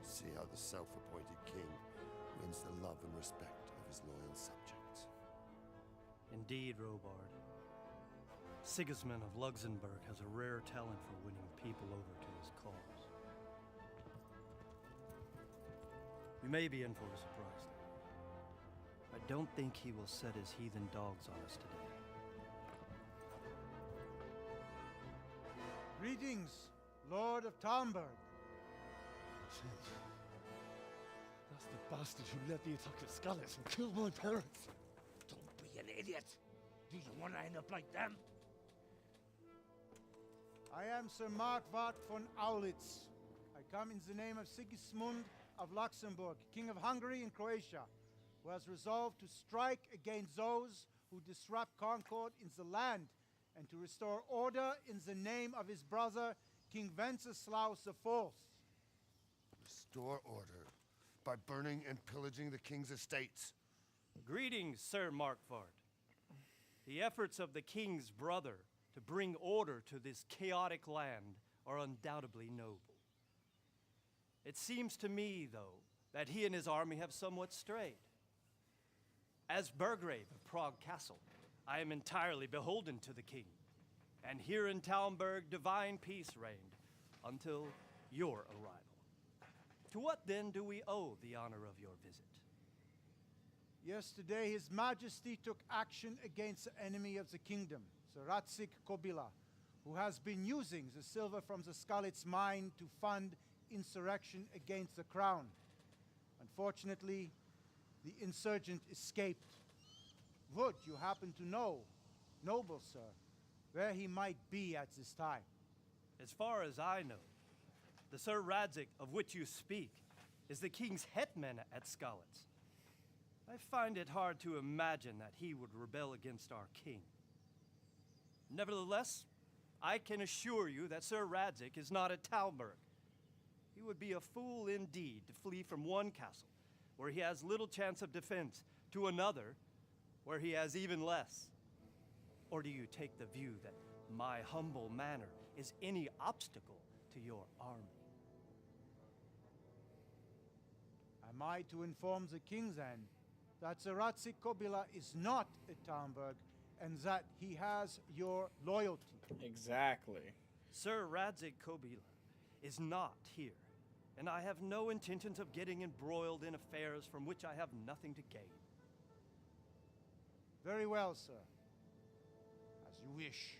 See how the self-appointed king wins the love and respect of his loyal subjects. Indeed, Robard. Sigismund of Luxembourg has a rare talent for winning people over to his cause. You may be in for a surprise, though. I don't think he will set his heathen dogs on us today. Greetings, Lord of Talmberg. That's the bastard who led the attack at Skalitz and killed my parents. Don't be an idiot! Do you want to end up like them? I am Sir Markvart von Aulitz. I come in the name of Sigismund of Luxembourg, King of Hungary and Croatia, who has resolved to strike against those who disrupt concord in the land and to restore order in the name of his brother, King Wenceslaus IV. Restore order by burning and pillaging the king's estates. Greetings, Sir Markvart. The efforts of the king's brother to bring order to this chaotic land are undoubtedly noble. It seems to me, though, that he and his army have somewhat strayed. As Burgrave of Prague Castle, I am entirely beholden to the king, and here in Talmberg divine peace reigned until your arrival. To what then do we owe the honor of your visit? Yesterday, His Majesty took action against the enemy of the kingdom, Sir Radzik Kobila, who has been using the silver from the Skalitz mine to fund insurrection against the crown. Unfortunately, the insurgent escaped. Would you happen to know, noble sir, where he might be at this time? As far as I know, the Sir Radzik of which you speak is the king's hetman at Skalitz. I find it hard to imagine that he would rebel against our king. Nevertheless, I can assure you that Sir Radzig is not a Talmberg. He would be a fool indeed to flee from one castle, where he has little chance of defense, to another, where he has even less. Or do you take the view that my humble manner is any obstacle to your army? Am I to inform the king then that Sir Radzig Kobyla is not a Talmberg and that he has your loyalty? Exactly. Sir Radzig Kobyla is not here, and I have no intentions of getting embroiled in affairs from which I have nothing to gain. Very well, sir. As you wish.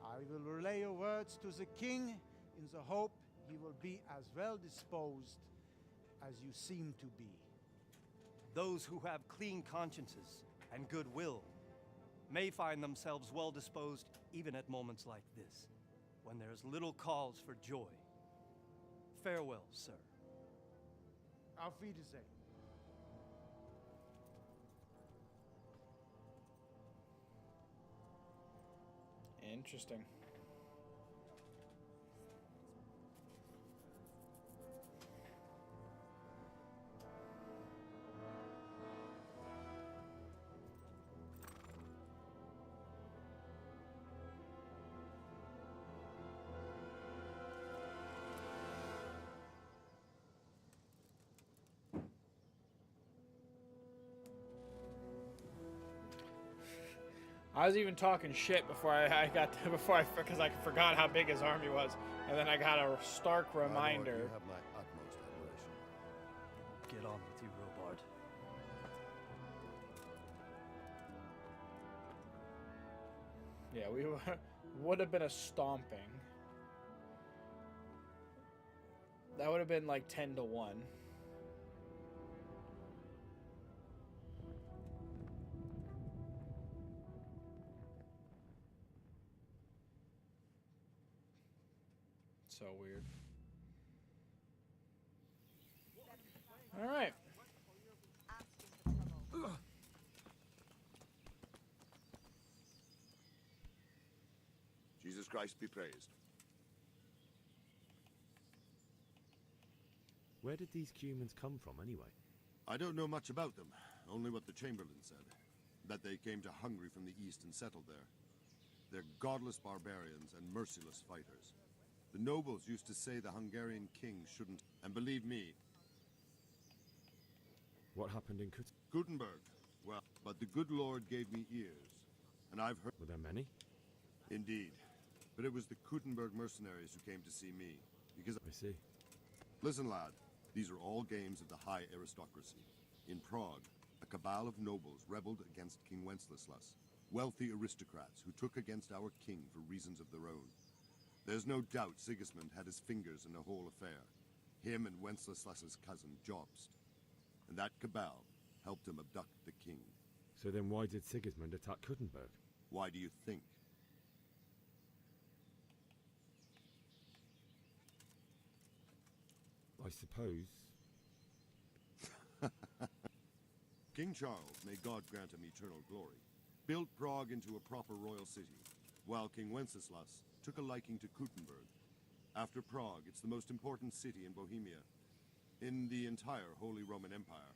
I will relay your words to the king in the hope he will be as well disposed as you seem to be. Those who have clean consciences and goodwill may find themselves well disposed even at moments like this, when there is little cause for joy. Farewell, sir. Auf Wiedersehen. Interesting. I was even talking shit before I got to, because I forgot how big his army was, and then I got a stark reminder. You have my utmost admiration. Get on with you, Robard. Yeah, we would have been a stomping. That would have been like 10-1. So weird. All right. Jesus Christ be praised. Where did these humans come from, anyway? I don't know much about them, only what the Chamberlain said. That they came to Hungary from the east and settled there. They're godless barbarians and merciless fighters. The nobles used to say the Hungarian king shouldn't, and believe me. What happened in Gutenberg? Well, but the good Lord gave me ears, and I've heard... Were there many? Indeed. But it was the Gutenberg mercenaries who came to see me, because... I see. Listen, lad. These are all games of the high aristocracy. In Prague, a cabal of nobles rebelled against King Wenceslas, wealthy aristocrats who took against our king for reasons of their own. There's no doubt Sigismund had his fingers in the whole affair. Him and Wenceslas's cousin, Jobst. And that cabal helped him abduct the king. So then why did Sigismund attack Gutenberg? Why do you think? I suppose... King Charles, may God grant him eternal glory, built Prague into a proper royal city, while King Wenceslas took a liking to Gutenberg. After Prague, it's the most important city in Bohemia, in the entire Holy Roman Empire.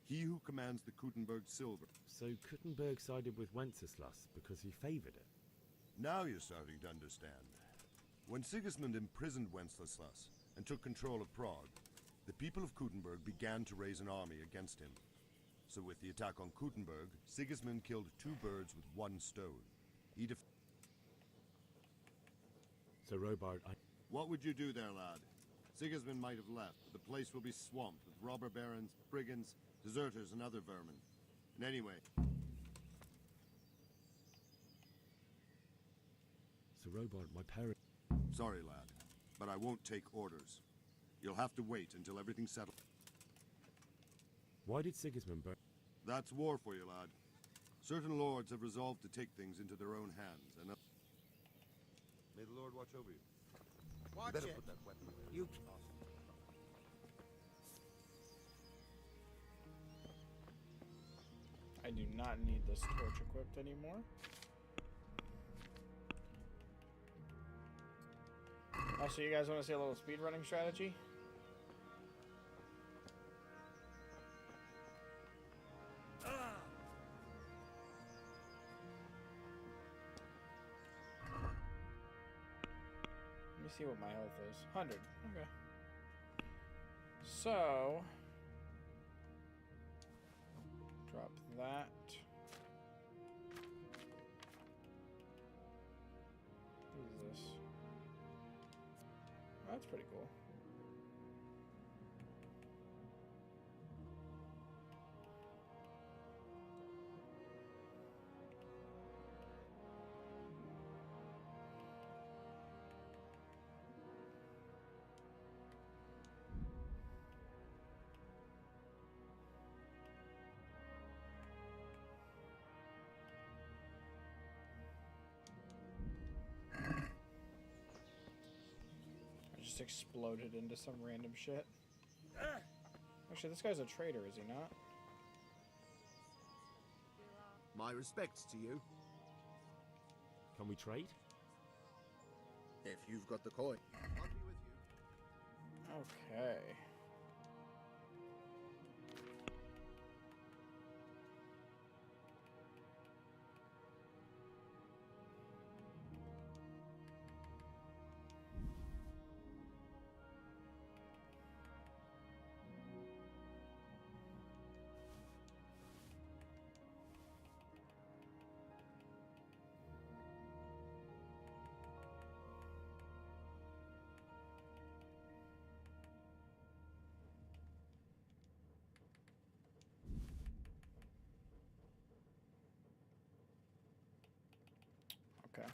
He who commands the Gutenberg silver. So Gutenberg sided with Wenceslas because he favored it? Now you're starting to understand. When Sigismund imprisoned Wenceslas and took control of Prague, the people of Gutenberg began to raise an army against him. So with the attack on Gutenberg, Sigismund killed 2 birds with 1 stone. He So Robard, What would you do there, lad? Sigismund might have left, but the place will be swamped with robber barons, brigands, deserters, and other vermin. And anyway... So Robard, my parents... Sorry, lad, but I won't take orders. You'll have to wait until everything's settled. Why did Sigismund burn... That's war for you, lad. Certain lords have resolved to take things into their own hands, and... May the Lord watch over you. Watch Better it. put that weapon away. I do not need this torch equipped anymore. Also, you guys want to see a little speedrunning strategy? Let me see what my health is. 100. Okay. So, drop that. What is this? Oh, that's pretty cool. Just exploded into some random shit. Actually, this guy's a traitor, is he not? My respects to you. Can we trade? If you've got the coin. I'll be with you. Okay. Okay.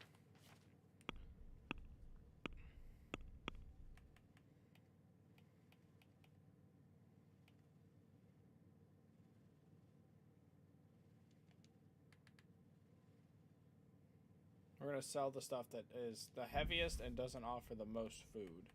We're going to sell the stuff that is the heaviest and doesn't offer the most food.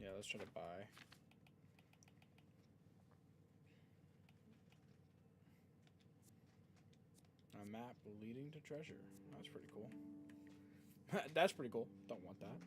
Yeah, let's try to buy. A map leading to treasure. That's pretty cool. That's pretty cool. Don't want that.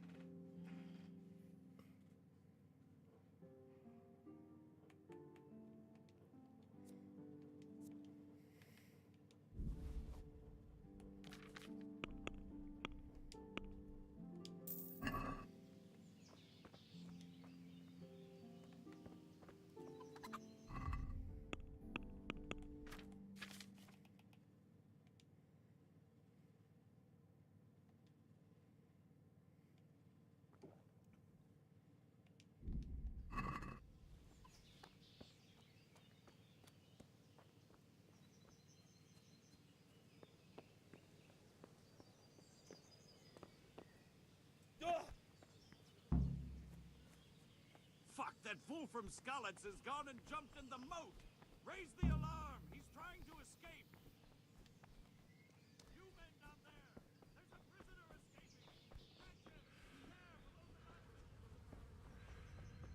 Fuck, that fool from Skalitz has gone and jumped in the moat! Raise the alarm! He's trying to escape! You men down there! There's a prisoner escaping! Catch him! There, below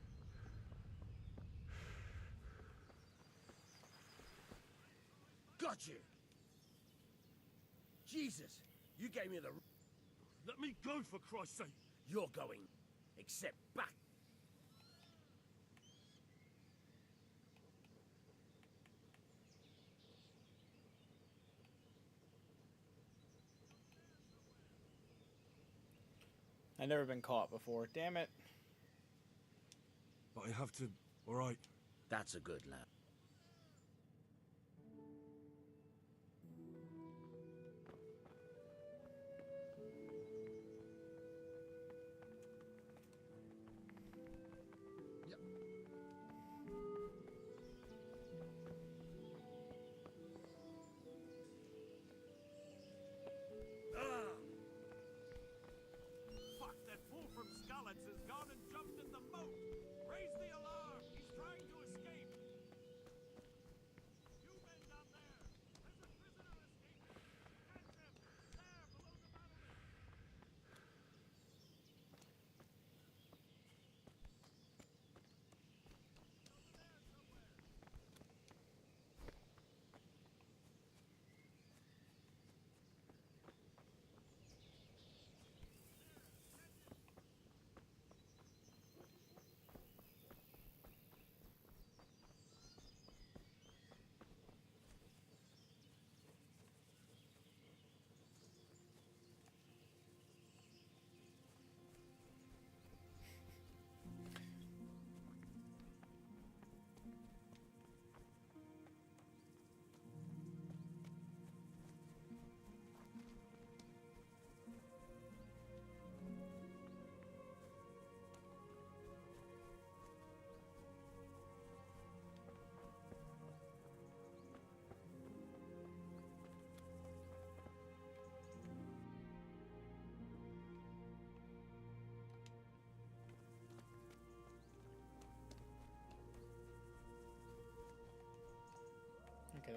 the mountain! Got you! Jesus! You gave me the... Let me go, for Christ's sake! You're going. Except back. I've never been caught before. Damn it. But I have to... Alright. That's a good lad.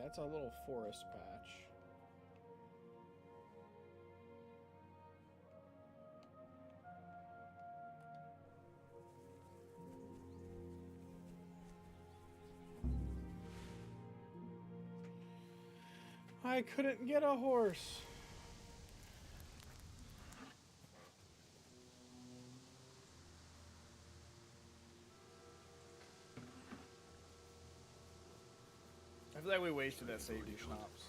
that's a little forest patch. I couldn't get a horse. I feel like we wasted that safety schnapps.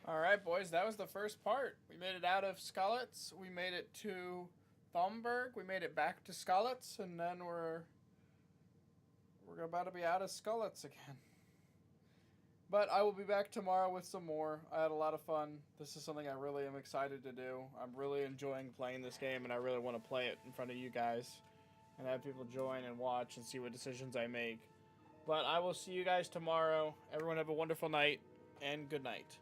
Alright, boys, that was the first part. We made it out of Skalitz. We made it to Thomberg. We made it back to Skalitz, and then we're about to be out of Skalitz again. But I will be back tomorrow with some more. I had a lot of fun. This is something I really am excited to do. I'm really enjoying playing this game, and I really want to play it in front of you guys and have people join and watch and see what decisions I make. But I will see you guys tomorrow. Everyone have a wonderful night, and good night.